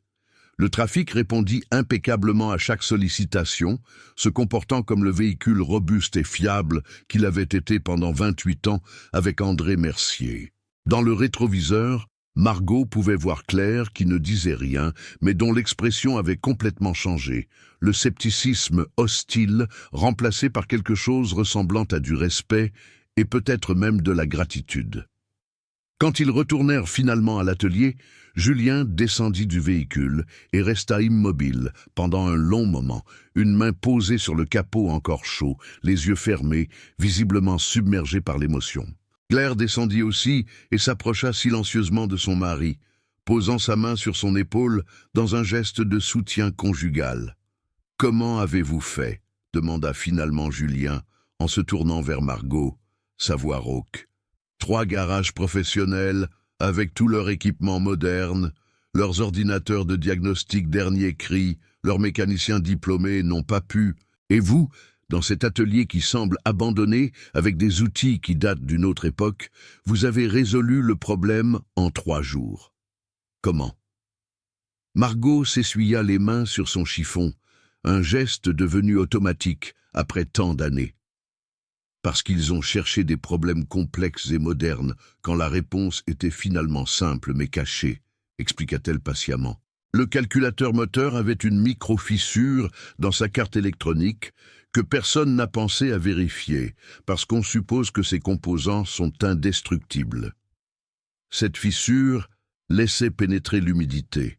Le trafic répondit impeccablement à chaque sollicitation, se comportant comme le véhicule robuste et fiable qu'il avait été pendant 28 ans avec André Mercier. Dans le rétroviseur, Margot pouvait voir Claire qui ne disait rien, mais dont l'expression avait complètement changé, le scepticisme hostile remplacé par quelque chose ressemblant à du respect et peut-être même de la gratitude. Quand ils retournèrent finalement à l'atelier, Julien descendit du véhicule et resta immobile pendant un long moment, une main posée sur le capot encore chaud, les yeux fermés, visiblement submergé par l'émotion. Claire descendit aussi et s'approcha silencieusement de son mari, posant sa main sur son épaule dans un geste de soutien conjugal. « Comment avez-vous fait ?» demanda finalement Julien en se tournant vers Margot, sa voix rauque. « 3 garages professionnels, avec tout leur équipement moderne, leurs ordinateurs de diagnostic dernier cri, leurs mécaniciens diplômés n'ont pas pu. Et vous, dans cet atelier qui semble abandonné, avec des outils qui datent d'une autre époque, vous avez résolu le problème en 3 jours. Comment ?» Margot s'essuya les mains sur son chiffon, un geste devenu automatique après tant d'années. Parce qu'ils ont cherché des problèmes complexes et modernes quand la réponse était finalement simple mais cachée, expliqua-t-elle patiemment. Le calculateur moteur avait une micro-fissure dans sa carte électronique que personne n'a pensé à vérifier, parce qu'on suppose que ses composants sont indestructibles. Cette fissure laissait pénétrer l'humidité,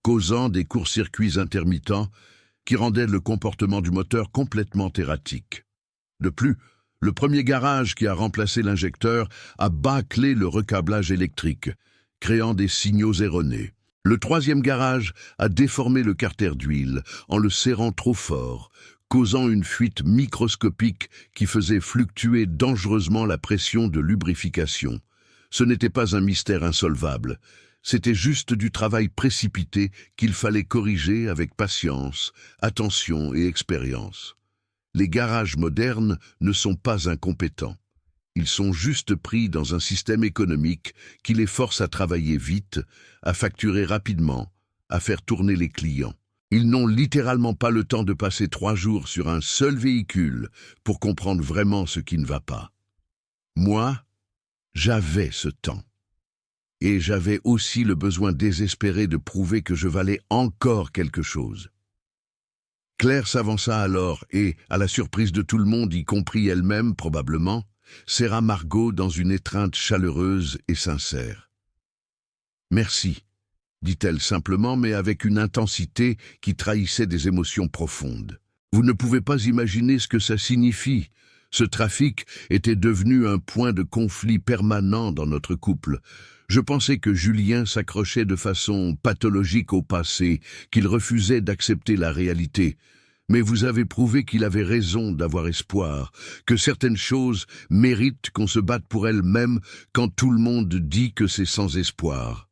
causant des courts-circuits intermittents qui rendaient le comportement du moteur complètement erratique. De plus, le premier garage qui a remplacé l'injecteur a bâclé le recablage électrique, créant des signaux erronés. Le 3e garage a déformé le carter d'huile en le serrant trop fort, causant une fuite microscopique qui faisait fluctuer dangereusement la pression de lubrification. Ce n'était pas un mystère insolvable, c'était juste du travail précipité qu'il fallait corriger avec patience, attention et expérience. Les garages modernes ne sont pas incompétents. Ils sont juste pris dans un système économique qui les force à travailler vite, à facturer rapidement, à faire tourner les clients. Ils n'ont littéralement pas le temps de passer 3 jours sur un seul véhicule pour comprendre vraiment ce qui ne va pas. Moi, j'avais ce temps. Et j'avais aussi le besoin désespéré de prouver que je valais encore quelque chose. Claire s'avança alors et, à la surprise de tout le monde, y compris elle-même probablement, serra Margot dans une étreinte chaleureuse et sincère. « Merci », dit-elle simplement, mais avec une intensité qui trahissait des émotions profondes. « Vous ne pouvez pas imaginer ce que ça signifie. Ce trafic était devenu un point de conflit permanent dans notre couple. Je pensais que Julien s'accrochait de façon pathologique au passé, qu'il refusait d'accepter la réalité. Mais vous avez prouvé qu'il avait raison d'avoir espoir, que certaines choses méritent qu'on se batte pour elles-mêmes quand tout le monde dit que c'est sans espoir. »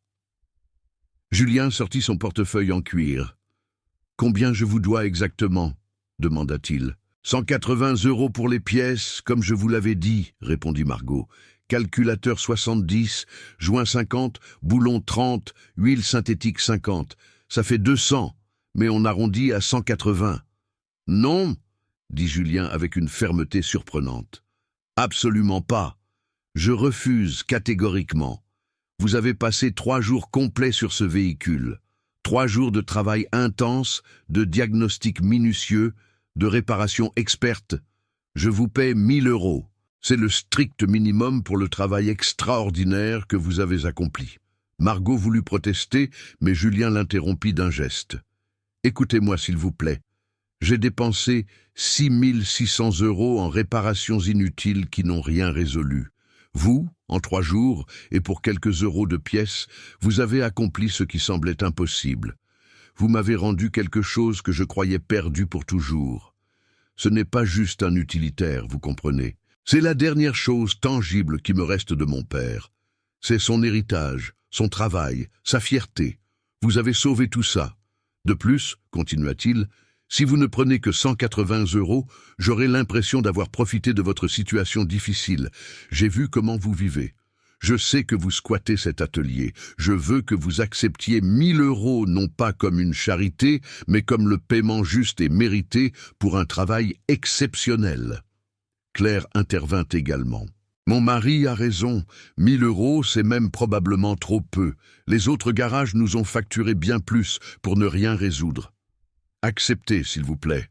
Julien sortit son portefeuille en cuir. « Combien je vous dois exactement ?» demanda-t-il. « 180 € pour les pièces, comme je vous l'avais dit, » répondit Margot. « Calculateur 70, joint 50, boulon 30, huile synthétique 50. Ça fait 200, mais on arrondit à 180. » « Non, » dit Julien avec une fermeté surprenante. « Absolument pas. Je refuse catégoriquement. Vous avez passé 3 jours complets sur ce véhicule. 3 jours de travail intense, de diagnostic minutieux, de réparation experte. Je vous paie 1 000 €. C'est le strict minimum pour le travail extraordinaire que vous avez accompli. » Margot voulut protester, mais Julien l'interrompit d'un geste. « Écoutez-moi s'il vous plaît. J'ai dépensé 6 600 € en réparations inutiles qui n'ont rien résolu. Vous, en 3 jours, et pour quelques euros de pièces, vous avez accompli ce qui semblait impossible. Vous m'avez rendu quelque chose que je croyais perdu pour toujours. Ce n'est pas juste un utilitaire, vous comprenez. C'est la dernière chose tangible qui me reste de mon père. C'est son héritage, son travail, sa fierté. Vous avez sauvé tout ça. De plus, continua-t-il, si vous ne prenez que 180 €, j'aurai l'impression d'avoir profité de votre situation difficile. J'ai vu comment vous vivez. Je sais que vous squattez cet atelier. Je veux que vous acceptiez 1 000 € non pas comme une charité, mais comme le paiement juste et mérité pour un travail exceptionnel. » Claire intervint également. « Mon mari a raison. 1 000 € c'est même probablement trop peu. Les autres garages nous ont facturé bien plus pour ne rien résoudre. Acceptez, s'il vous plaît. »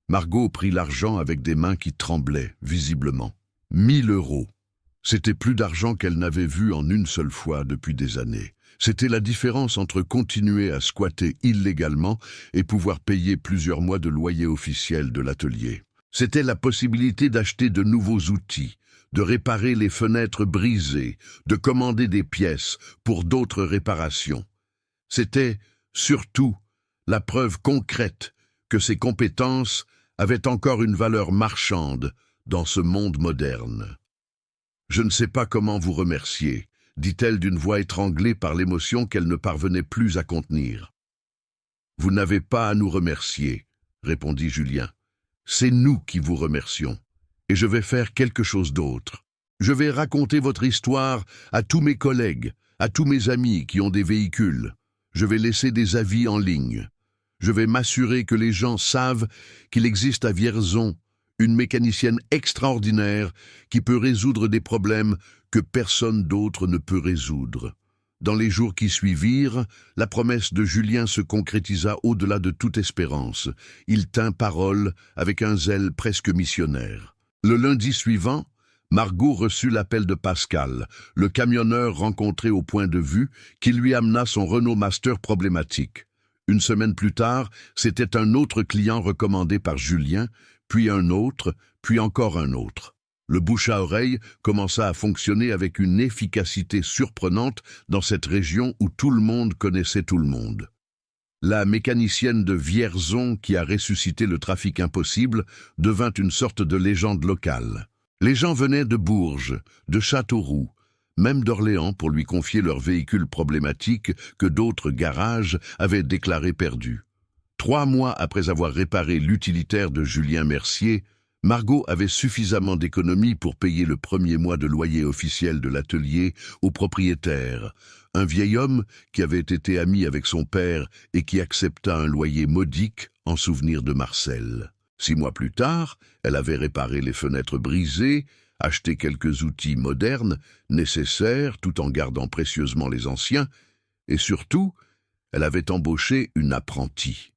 Margot prit l'argent avec des mains qui tremblaient, visiblement. 1 000 €. C'était plus d'argent qu'elle n'avait vu en une seule fois depuis des années. C'était la différence entre continuer à squatter illégalement et pouvoir payer plusieurs mois de loyer officiel de l'atelier. C'était la possibilité d'acheter de nouveaux outils, de réparer les fenêtres brisées, de commander des pièces pour d'autres réparations. C'était, surtout, la preuve concrète que ses compétences avaient encore une valeur marchande dans ce monde moderne. « Je ne sais pas comment vous remercier, » dit-elle d'une voix étranglée par l'émotion qu'elle ne parvenait plus à contenir. « Vous n'avez pas à nous remercier, » répondit Julien. « C'est nous qui vous remercions, et je vais faire quelque chose d'autre. Je vais raconter votre histoire à tous mes collègues, à tous mes amis qui ont des véhicules. Je vais laisser des avis en ligne. Je vais m'assurer que les gens savent qu'il existe à Vierzon une mécanicienne extraordinaire qui peut résoudre des problèmes que personne d'autre ne peut résoudre. » Dans les jours qui suivirent, la promesse de Julien se concrétisa au-delà de toute espérance. Il tint parole avec un zèle presque missionnaire. Le lundi suivant, Margot reçut l'appel de Pascal, le camionneur rencontré au point de vue, qui lui amena son Renault Master problématique. Une semaine plus tard, c'était un autre client recommandé par Julien, puis un autre, puis encore un autre. Le bouche à oreille commença à fonctionner avec une efficacité surprenante dans cette région où tout le monde connaissait tout le monde. La mécanicienne de Vierzon qui a ressuscité le trafic impossible devint une sorte de légende locale. Les gens venaient de Bourges, de Châteauroux, même d'Orléans pour lui confier leurs véhicules problématiques que d'autres garages avaient déclarés perdus. 3 mois après avoir réparé l'utilitaire de Julien Mercier, Margot avait suffisamment d'économies pour payer le premier mois de loyer officiel de l'atelier au propriétaire, un vieil homme qui avait été ami avec son père et qui accepta un loyer modique en souvenir de Marcel. 6 mois plus tard, elle avait réparé les fenêtres brisées, acheté quelques outils modernes, nécessaires tout en gardant précieusement les anciens, et surtout, elle avait embauché une apprentie.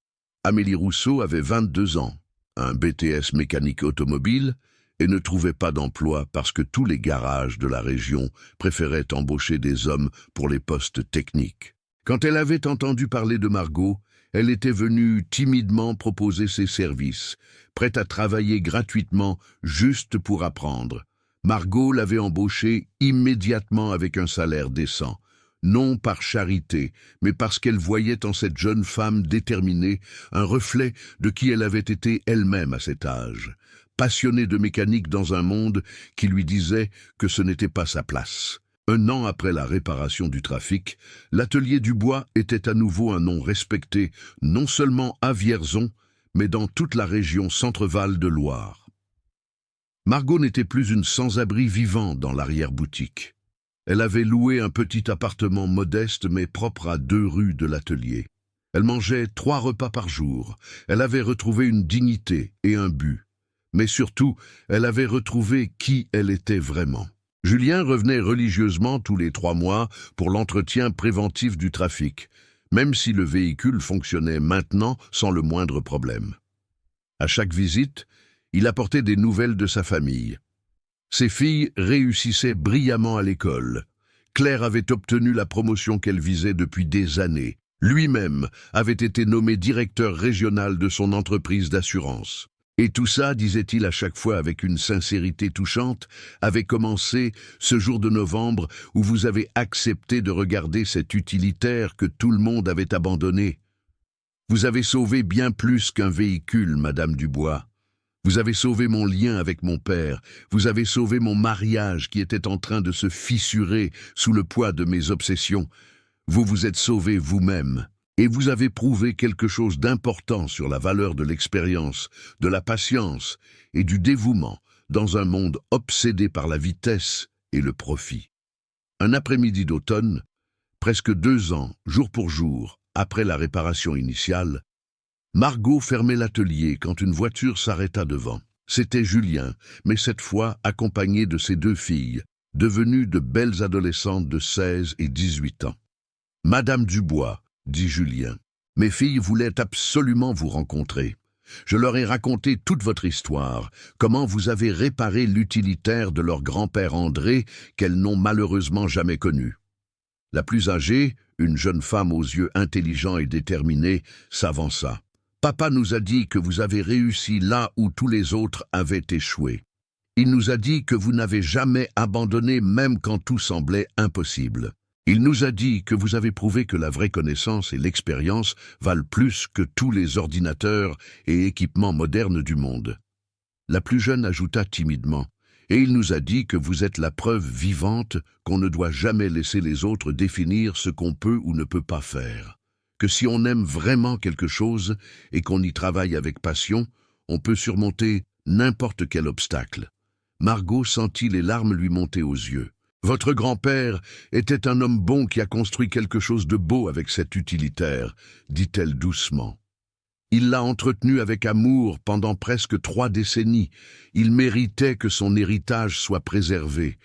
Amélie Rousseau avait 22 ans, un BTS mécanique automobile, et ne trouvait pas d'emploi parce que tous les garages de la région préféraient embaucher des hommes pour les postes techniques. Quand elle avait entendu parler de Margot, elle était venue timidement proposer ses services, prête à travailler gratuitement juste pour apprendre. Margot l'avait embauchée immédiatement avec un salaire décent, non par charité, mais parce qu'elle voyait en cette jeune femme déterminée un reflet de qui elle avait été elle-même à cet âge, passionnée de mécanique dans un monde qui lui disait que ce n'était pas sa place. 1 an après la réparation du trafic, l'atelier du bois était à nouveau un nom respecté, non seulement à Vierzon, mais dans toute la région Centre-Val de Loire. Margot n'était plus une sans-abri vivant dans l'arrière-boutique. Elle avait loué un petit appartement modeste mais propre à 2 rues de l'atelier. Elle mangeait 3 repas par jour. Elle avait retrouvé une dignité et un but. Mais surtout, elle avait retrouvé qui elle était vraiment. Julien revenait religieusement tous les 3 mois pour l'entretien préventif du trafic, même si le véhicule fonctionnait maintenant sans le moindre problème. À chaque visite, il apportait des nouvelles de sa famille. Ses filles réussissaient brillamment à l'école. Claire avait obtenu la promotion qu'elle visait depuis des années. Lui-même avait été nommé directeur régional de son entreprise d'assurance. Et tout ça, disait-il à chaque fois avec une sincérité touchante, avait commencé ce jour de novembre où vous avez accepté de regarder cet utilitaire que tout le monde avait abandonné. Vous avez sauvé bien plus qu'un véhicule, Madame Dubois. Vous avez sauvé mon lien avec mon père. Vous avez sauvé mon mariage qui était en train de se fissurer sous le poids de mes obsessions. Vous vous êtes sauvé vous-même. Et vous avez prouvé quelque chose d'important sur la valeur de l'expérience, de la patience et du dévouement dans un monde obsédé par la vitesse et le profit. Un après-midi d'automne, presque 2 ans, jour pour jour, après la réparation initiale, Margot fermait l'atelier quand une voiture s'arrêta devant. C'était Julien, mais cette fois accompagné de ses 2 filles, devenues de belles adolescentes de 16 et 18 ans. « Madame Dubois », dit Julien, « mes filles voulaient absolument vous rencontrer. Je leur ai raconté toute votre histoire, comment vous avez réparé l'utilitaire de leur grand-père André qu'elles n'ont malheureusement jamais connu. » La plus âgée, une jeune femme aux yeux intelligents et déterminés, s'avança. « Papa nous a dit que vous avez réussi là où tous les autres avaient échoué. Il nous a dit que vous n'avez jamais abandonné même quand tout semblait impossible. Il nous a dit que vous avez prouvé que la vraie connaissance et l'expérience valent plus que tous les ordinateurs et équipements modernes du monde. » La plus jeune ajouta timidement, « Et il nous a dit que vous êtes la preuve vivante qu'on ne doit jamais laisser les autres définir ce qu'on peut ou ne peut pas faire. Que si on aime vraiment quelque chose et qu'on y travaille avec passion, on peut surmonter n'importe quel obstacle. » Margot sentit les larmes lui monter aux yeux. « Votre grand-père était un homme bon qui a construit quelque chose de beau avec cet utilitaire, » dit-elle doucement. « Il l'a entretenu avec amour pendant presque 3 décennies. Il méritait que son héritage soit préservé.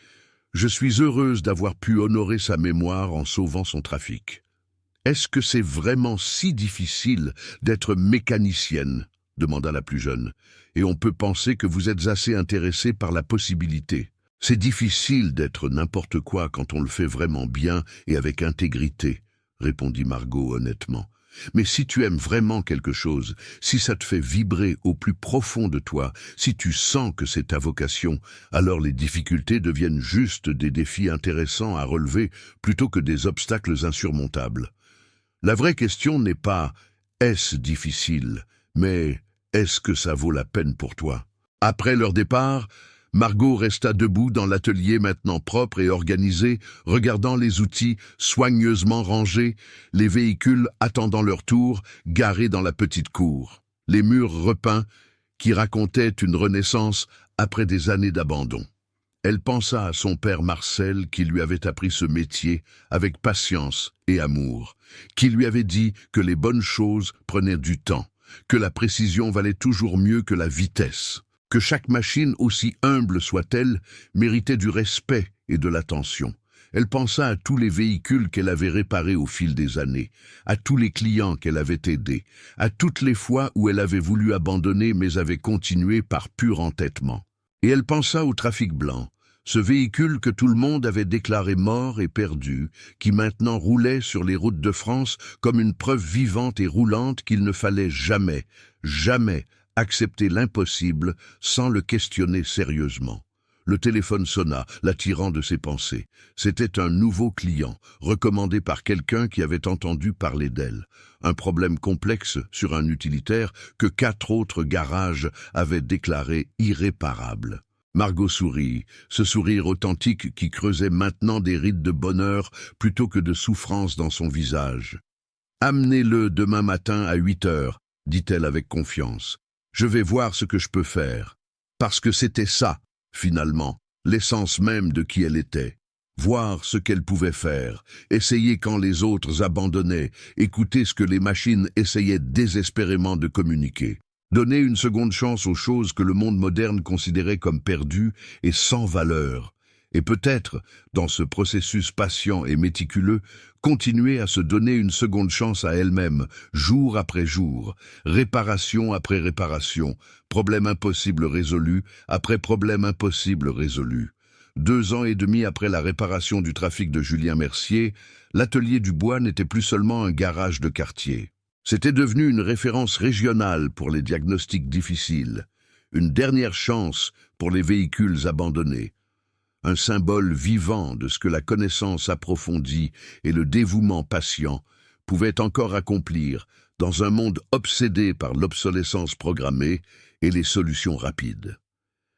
Je suis heureuse d'avoir pu honorer sa mémoire en sauvant son trafic. » « Est-ce que c'est vraiment si difficile d'être mécanicienne ?» demanda la plus jeune. « Et on peut penser que vous êtes assez intéressée par la possibilité. C'est difficile d'être n'importe quoi quand on le fait vraiment bien et avec intégrité, » répondit Margot honnêtement. « Mais si tu aimes vraiment quelque chose, si ça te fait vibrer au plus profond de toi, si tu sens que c'est ta vocation, alors les difficultés deviennent juste des défis intéressants à relever plutôt que des obstacles insurmontables. La vraie question n'est pas « est-ce difficile ?», mais « est-ce que ça vaut la peine pour toi ?» Après leur départ, Margot resta debout dans l'atelier maintenant propre et organisé, regardant les outils soigneusement rangés, les véhicules attendant leur tour, garés dans la petite cour. Les murs repeints qui racontaient une renaissance après des années d'abandon. Elle pensa à son père Marcel qui lui avait appris ce métier avec patience et amour, qui lui avait dit que les bonnes choses prenaient du temps, que la précision valait toujours mieux que la vitesse, que chaque machine, aussi humble soit-elle, méritait du respect et de l'attention. Elle pensa à tous les véhicules qu'elle avait réparés au fil des années, à tous les clients qu'elle avait aidés, à toutes les fois où elle avait voulu abandonner mais avait continué par pur entêtement. Et elle pensa au trafic blanc, ce véhicule que tout le monde avait déclaré mort et perdu, qui maintenant roulait sur les routes de France comme une preuve vivante et roulante qu'il ne fallait jamais, jamais accepter l'impossible sans le questionner sérieusement. Le téléphone sonna, l'attirant de ses pensées. C'était un nouveau client, recommandé par quelqu'un qui avait entendu parler d'elle. Un problème complexe sur un utilitaire que 4 autres garages avaient déclaré irréparable. Margot sourit, ce sourire authentique qui creusait maintenant des rides de bonheur plutôt que de souffrance dans son visage. « Amenez-le demain matin à 8 heures, dit-elle avec confiance. Je vais voir ce que je peux faire. Parce que c'était ça, finalement, l'essence même de qui elle était. Voir ce qu'elle pouvait faire, essayer quand les autres abandonnaient, écouter ce que les machines essayaient désespérément de communiquer. Donner une seconde chance aux choses que le monde moderne considérait comme perdues et sans valeur. Et peut-être, dans ce processus patient et méticuleux, continuer à se donner une seconde chance à elle-même, jour après jour, réparation après réparation, problème impossible résolu après problème impossible résolu. 2 ans et demi après la réparation du trafic de Julien Mercier, l'atelier du bois n'était plus seulement un garage de quartier. C'était devenu une référence régionale pour les diagnostics difficiles, une dernière chance pour les véhicules abandonnés. Un symbole vivant de ce que la connaissance approfondie et le dévouement patient pouvaient encore accomplir dans un monde obsédé par l'obsolescence programmée et les solutions rapides.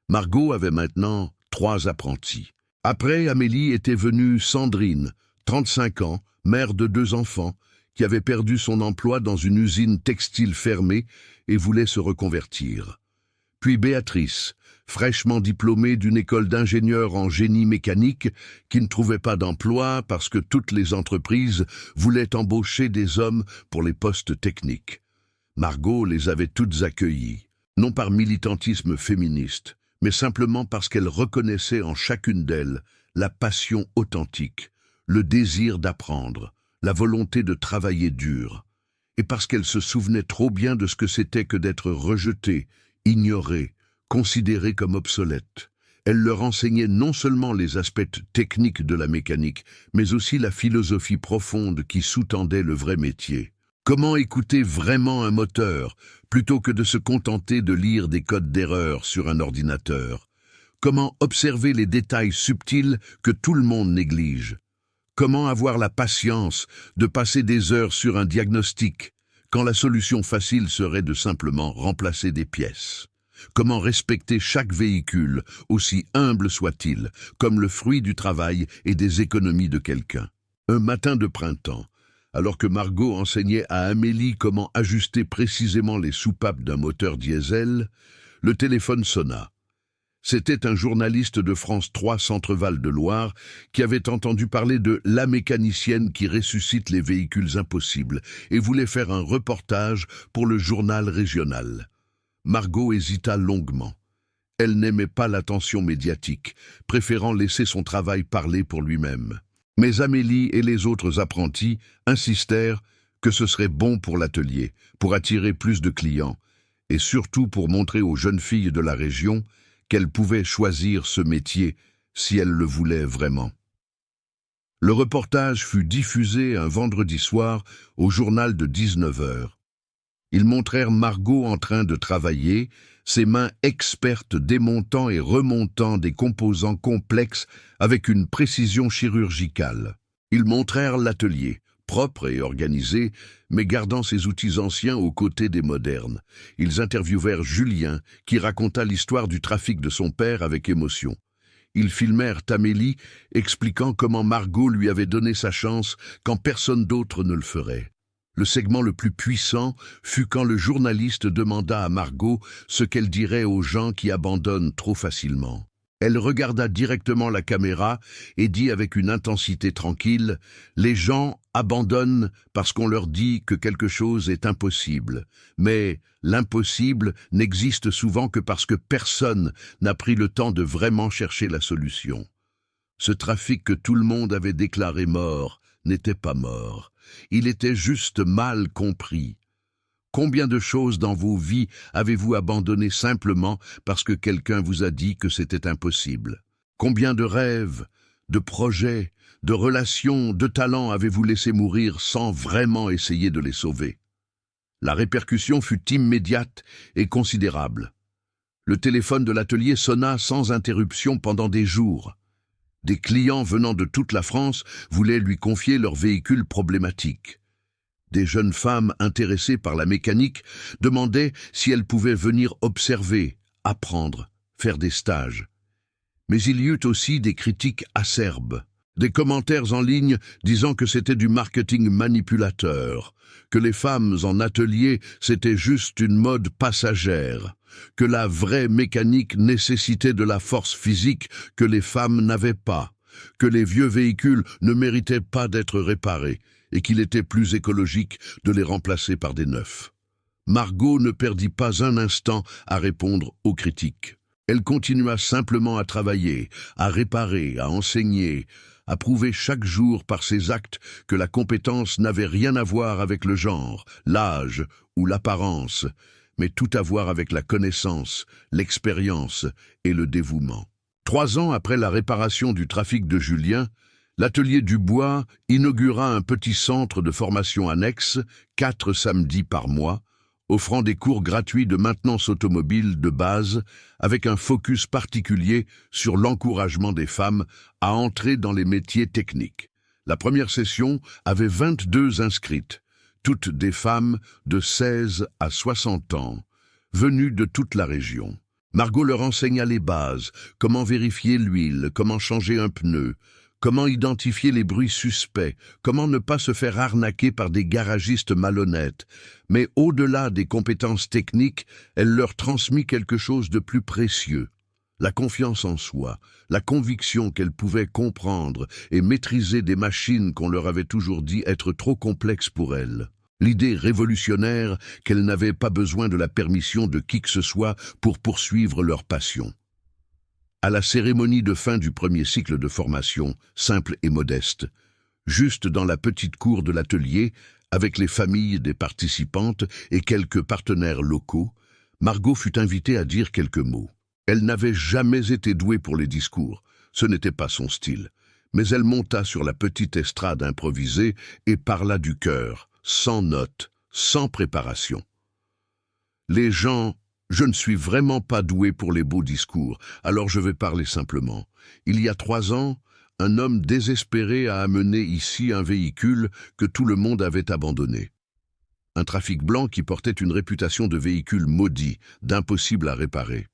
Margot avait maintenant 3 apprentis. Après Amélie était venue Sandrine, 35 ans, mère de 2 enfants, qui avait perdu son emploi dans une usine textile fermée et voulait se reconvertir. Puis Béatrice, fraîchement diplômée d'une école d'ingénieur en génie mécanique qui ne trouvait pas d'emploi parce que toutes les entreprises voulaient embaucher des hommes pour les postes techniques. Margot les avait toutes accueillies, non par militantisme féministe, mais simplement parce qu'elle reconnaissait en chacune d'elles la passion authentique, le désir d'apprendre, la volonté de travailler dur, et parce qu'elle se souvenait trop bien de ce que c'était que d'être rejetée, ignorée, considérée comme obsolète. Elle leur enseignait non seulement les aspects techniques de la mécanique, mais aussi la philosophie profonde qui sous-tendait le vrai métier. Comment écouter vraiment un moteur, plutôt que de se contenter de lire des codes d'erreur sur un ordinateur? Comment observer les détails subtils que tout le monde néglige? Comment avoir la patience de passer des heures sur un diagnostic, quand la solution facile serait de simplement remplacer des pièces? Comment respecter chaque véhicule, aussi humble soit-il, comme le fruit du travail et des économies de quelqu'un? Un matin de printemps, alors que Margot enseignait à Amélie comment ajuster précisément les soupapes d'un moteur diesel, le téléphone sonna. C'était un journaliste de France 3 Centre-Val de Loire qui avait entendu parler de la mécanicienne qui ressuscite les véhicules impossibles et voulait faire un reportage pour le journal régional. Margot hésita longuement. Elle n'aimait pas l'attention médiatique, préférant laisser son travail parler pour lui-même. Mais Amélie et les autres apprentis insistèrent que ce serait bon pour l'atelier, pour attirer plus de clients, et surtout pour montrer aux jeunes filles de la région qu'elles pouvaient choisir ce métier si elles le voulaient vraiment. Le reportage fut diffusé un vendredi soir au journal de 19 heures. Ils montrèrent Margot en train de travailler, ses mains expertes démontant et remontant des composants complexes avec une précision chirurgicale. Ils montrèrent l'atelier, propre et organisé, mais gardant ses outils anciens aux côtés des modernes. Ils interviewèrent Julien, qui raconta l'histoire du trafic de son père avec émotion. Ils filmèrent Amélie, expliquant comment Margot lui avait donné sa chance quand personne d'autre ne le ferait. Le segment le plus puissant fut quand le journaliste demanda à Margot ce qu'elle dirait aux gens qui abandonnent trop facilement. Elle regarda directement la caméra et dit avec une intensité tranquille « Les gens abandonnent parce qu'on leur dit que quelque chose est impossible. Mais l'impossible n'existe souvent que parce que personne n'a pris le temps de vraiment chercher la solution. » Ce trafic que tout le monde avait déclaré mort n'était pas mort. Il était juste mal compris. Combien de choses dans vos vies avez-vous abandonnées simplement parce que quelqu'un vous a dit que c'était impossible? Combien de rêves, de projets, de relations, de talents avez-vous laissé mourir sans vraiment essayer de les sauver? La répercussion fut immédiate et considérable. Le téléphone de l'atelier sonna sans interruption pendant des jours. Des clients venant de toute la France voulaient lui confier leur véhicule problématique. Des jeunes femmes intéressées par la mécanique demandaient si elles pouvaient venir observer, apprendre, faire des stages. Mais il y eut aussi des critiques acerbes, des commentaires en ligne disant que c'était du marketing manipulateur, que les femmes en atelier c'était juste une mode passagère, que la vraie mécanique nécessitait de la force physique que les femmes n'avaient pas, que les vieux véhicules ne méritaient pas d'être réparés, et qu'il était plus écologique de les remplacer par des neufs. Margot ne perdit pas un instant à répondre aux critiques. Elle continua simplement à travailler, à réparer, à enseigner, à prouver chaque jour par ses actes que la compétence n'avait rien à voir avec le genre, l'âge ou l'apparence, mais tout à voir avec la connaissance, l'expérience et le dévouement. 3 ans après la réparation du trafic de Julien, l'atelier Dubois inaugura un petit centre de formation annexe, 4 samedis par mois, offrant des cours gratuits de maintenance automobile de base, avec un focus particulier sur l'encouragement des femmes à entrer dans les métiers techniques. La première session avait 22 inscrites, toutes des femmes de 16 à 60 ans, venues de toute la région. Margot leur enseigna les bases, comment vérifier l'huile, comment changer un pneu, comment identifier les bruits suspects, comment ne pas se faire arnaquer par des garagistes malhonnêtes. Mais au-delà des compétences techniques, elle leur transmit quelque chose de plus précieux. La confiance en soi, la conviction qu'elles pouvaient comprendre et maîtriser des machines qu'on leur avait toujours dit être trop complexes pour elles. L'idée révolutionnaire qu'elles n'avaient pas besoin de la permission de qui que ce soit pour poursuivre leur passion. À la cérémonie de fin du premier cycle de formation, simple et modeste, juste dans la petite cour de l'atelier, avec les familles des participantes et quelques partenaires locaux, Margot fut invitée à dire quelques mots. Elle n'avait jamais été douée pour les discours, ce n'était pas son style, mais elle monta sur la petite estrade improvisée et parla du cœur, sans notes, sans préparation. Les gens... Je ne suis vraiment pas doué pour les beaux discours, alors je vais parler simplement. Il y a 3 ans, un homme désespéré a amené ici un véhicule que tout le monde avait abandonné. Un trafic blanc qui portait une réputation de véhicule maudit, d'impossible à réparer.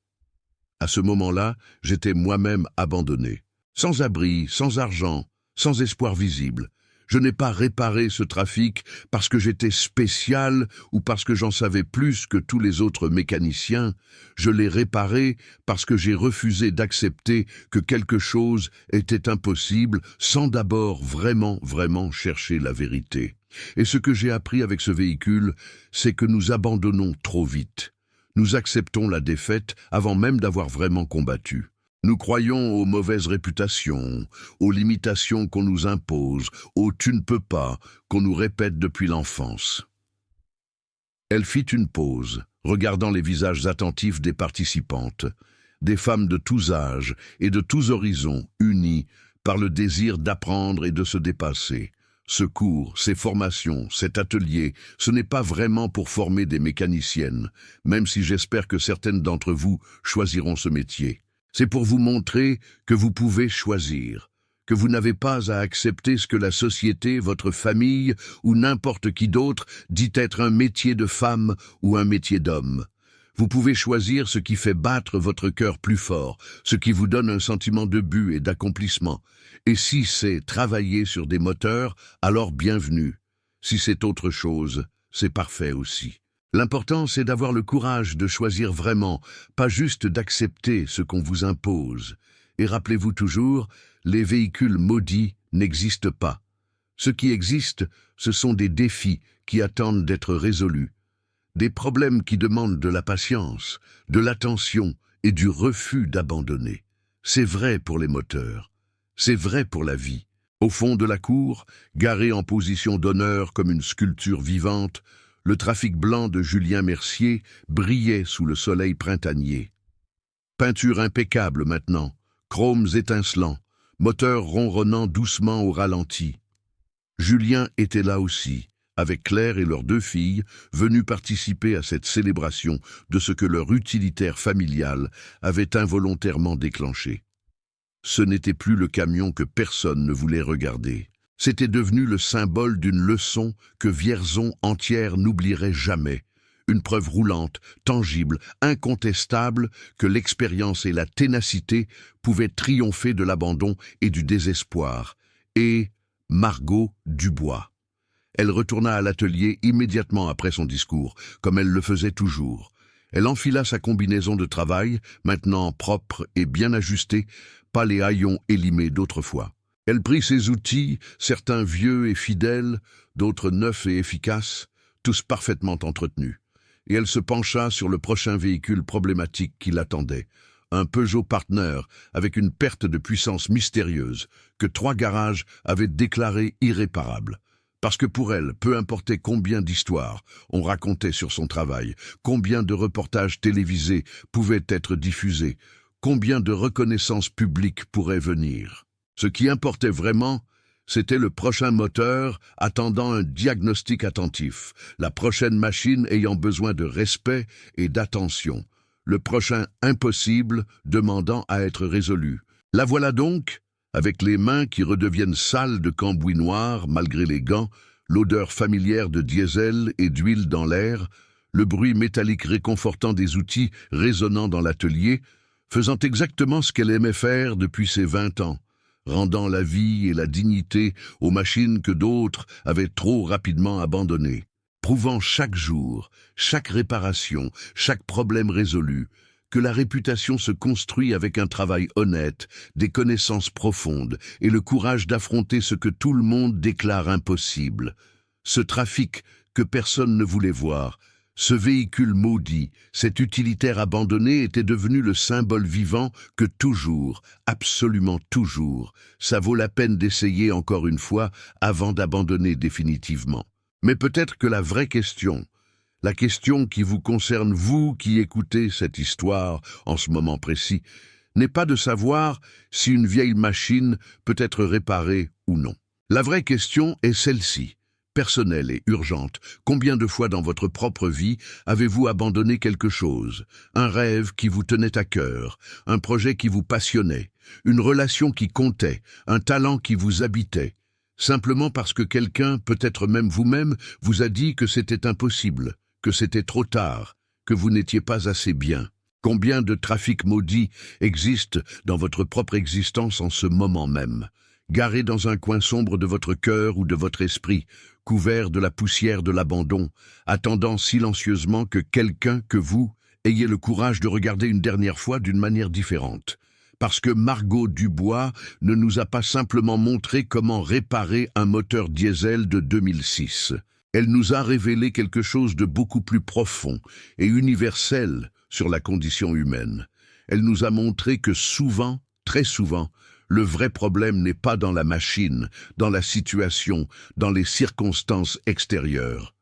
À ce moment-là, j'étais moi-même abandonné, sans abri, sans argent, sans espoir visible. Je n'ai pas réparé ce trafic parce que j'étais spécial ou parce que j'en savais plus que tous les autres mécaniciens. Je l'ai réparé parce que j'ai refusé d'accepter que quelque chose était impossible sans d'abord vraiment chercher la vérité. Et ce que j'ai appris avec ce véhicule, c'est que nous abandonnons trop vite. Nous acceptons la défaite avant même d'avoir vraiment combattu. Nous croyons aux mauvaises réputations, aux limitations qu'on nous impose, aux « tu ne peux pas » qu'on nous répète depuis l'enfance. Elle fit une pause, regardant les visages attentifs des participantes, des femmes de tous âges et de tous horizons, unies par le désir d'apprendre et de se dépasser. Ce cours, ces formations, cet atelier, ce n'est pas vraiment pour former des mécaniciennes, même si j'espère que certaines d'entre vous choisiront ce métier. C'est pour vous montrer que vous pouvez choisir, que vous n'avez pas à accepter ce que la société, votre famille ou n'importe qui d'autre dit être un métier de femme ou un métier d'homme. Vous pouvez choisir ce qui fait battre votre cœur plus fort, ce qui vous donne un sentiment de but et d'accomplissement. Et si c'est travailler sur des moteurs, alors bienvenue. Si c'est autre chose, c'est parfait aussi. L'important, c'est d'avoir le courage de choisir vraiment, pas juste d'accepter ce qu'on vous impose. Et rappelez-vous toujours, les véhicules maudits n'existent pas. Ce qui existe, ce sont des défis qui attendent d'être résolus. Des problèmes qui demandent de la patience, de l'attention et du refus d'abandonner. C'est vrai pour les moteurs. C'est vrai pour la vie. Au fond de la cour, garé en position d'honneur comme une sculpture vivante, le trafic blanc de Julien Mercier brillait sous le soleil printanier. Peinture impeccable maintenant, chromes étincelants, moteur ronronnant doucement au ralenti. Julien était là aussi, avec Claire et leurs 2 filles, venues participer à cette célébration de ce que leur utilitaire familial avait involontairement déclenché. Ce n'était plus le camion que personne ne voulait regarder. C'était devenu le symbole d'une leçon que Vierzon entière n'oublierait jamais. Une preuve roulante, tangible, incontestable que l'expérience et la ténacité pouvaient triompher de l'abandon et du désespoir. Et Margot Dubois. Elle retourna à l'atelier immédiatement après son discours, comme elle le faisait toujours. Elle enfila sa combinaison de travail, maintenant propre et bien ajustée, pas les haillons élimés d'autrefois. Elle prit ses outils, certains vieux et fidèles, d'autres neufs et efficaces, tous parfaitement entretenus. Et elle se pencha sur le prochain véhicule problématique qui l'attendait, un Peugeot Partner avec une perte de puissance mystérieuse que 3 garages avaient déclaré irréparable. Parce que pour elle, peu importait combien d'histoires on racontait sur son travail, combien de reportages télévisés pouvaient être diffusés, combien de reconnaissances publiques pourraient venir. Ce qui importait vraiment, c'était le prochain moteur attendant un diagnostic attentif, la prochaine machine ayant besoin de respect et d'attention, le prochain impossible demandant à être résolu. La voilà donc, avec les mains qui redeviennent sales de cambouis noir malgré les gants, l'odeur familière de diesel et d'huile dans l'air, le bruit métallique réconfortant des outils résonnant dans l'atelier, faisant exactement ce qu'elle aimait faire depuis ses 20 ans, rendant la vie et la dignité aux machines que d'autres avaient trop rapidement abandonnées, prouvant chaque jour, chaque réparation, chaque problème résolu, que la réputation se construit avec un travail honnête, des connaissances profondes et le courage d'affronter ce que tout le monde déclare impossible. Ce trafic que personne ne voulait voir, ce véhicule maudit, cet utilitaire abandonné était devenu le symbole vivant que toujours, absolument toujours, ça vaut la peine d'essayer encore une fois avant d'abandonner définitivement. Mais peut-être que la vraie question, la question qui vous concerne vous qui écoutez cette histoire en ce moment précis, n'est pas de savoir si une vieille machine peut être réparée ou non. La vraie question est celle-ci. Personnelle et urgente, combien de fois dans votre propre vie avez-vous abandonné quelque chose, un rêve qui vous tenait à cœur, un projet qui vous passionnait, une relation qui comptait, un talent qui vous habitait, simplement parce que quelqu'un, peut-être même vous-même, vous a dit que c'était impossible, que c'était trop tard, que vous n'étiez pas assez bien. Combien de trafics maudits existent dans votre propre existence en ce moment même, garés dans un coin sombre de votre cœur ou de votre esprit, couverts de la poussière de l'abandon, attendant silencieusement que quelqu'un, que vous, ayez le courage de regarder une dernière fois d'une manière différente. Parce que Margot Dubois ne nous a pas simplement montré comment réparer un moteur diesel de 2006. Elle nous a révélé quelque chose de beaucoup plus profond et universel sur la condition humaine. Elle nous a montré que souvent, très souvent, le vrai problème n'est pas dans la machine, dans la situation, dans les circonstances extérieures.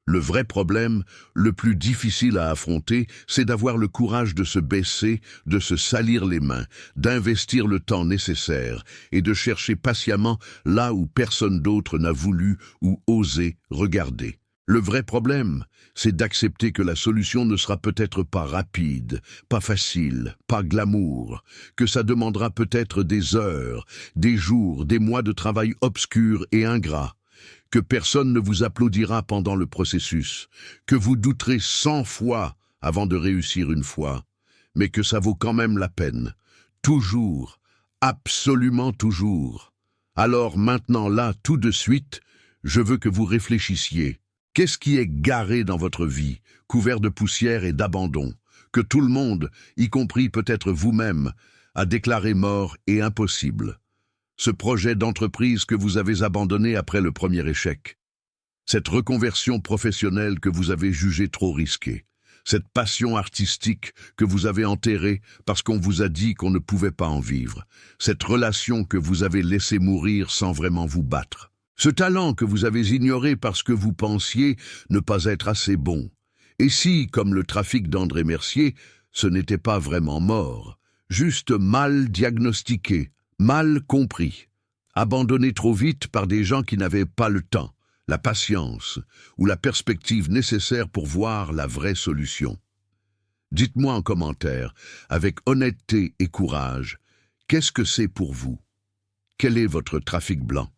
Le vrai problème, le plus difficile à affronter, c'est d'avoir le courage de se baisser, de se salir les mains, d'investir le temps nécessaire et de chercher patiemment là où personne d'autre n'a voulu ou osé regarder. Le vrai problème, c'est d'accepter que la solution ne sera peut-être pas rapide, pas facile, pas glamour, que ça demandera peut-être des heures, des jours, des mois de travail obscur et ingrat, que personne ne vous applaudira pendant le processus, que vous douterez 100 fois avant de réussir une fois, mais que ça vaut quand même la peine. Toujours, absolument toujours. Alors maintenant, là, tout de suite, je veux que vous réfléchissiez. Qu'est-ce qui est garé dans votre vie, couvert de poussière et d'abandon, que tout le monde, y compris peut-être vous-même, a déclaré mort et impossible? Ce projet d'entreprise que vous avez abandonné après le premier échec, cette reconversion professionnelle que vous avez jugée trop risquée, cette passion artistique que vous avez enterrée parce qu'on vous a dit qu'on ne pouvait pas en vivre, cette relation que vous avez laissée mourir sans vraiment vous battre, ce talent que vous avez ignoré parce que vous pensiez ne pas être assez bon. Et si, comme le trafic d'André Mercier, ce n'était pas vraiment mort, juste mal diagnostiqué, mal compris, abandonné trop vite par des gens qui n'avaient pas le temps, la patience ou la perspective nécessaire pour voir la vraie solution. Dites-moi en commentaire, avec honnêteté et courage, qu'est-ce que c'est pour vous? Quel est votre trafic blanc?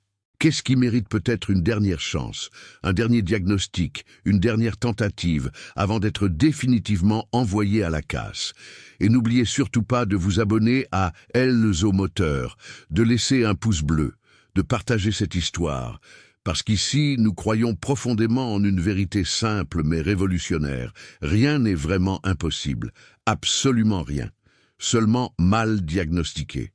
Qu'est-ce qui mérite peut-être une dernière chance, un dernier diagnostic, une dernière tentative, avant d'être définitivement envoyé à la casse? Et n'oubliez surtout pas de vous abonner à Elzo Moteur, de laisser un pouce bleu, de partager cette histoire, parce qu'ici, nous croyons profondément en une vérité simple mais révolutionnaire. Rien n'est vraiment impossible, absolument rien, seulement mal diagnostiqué.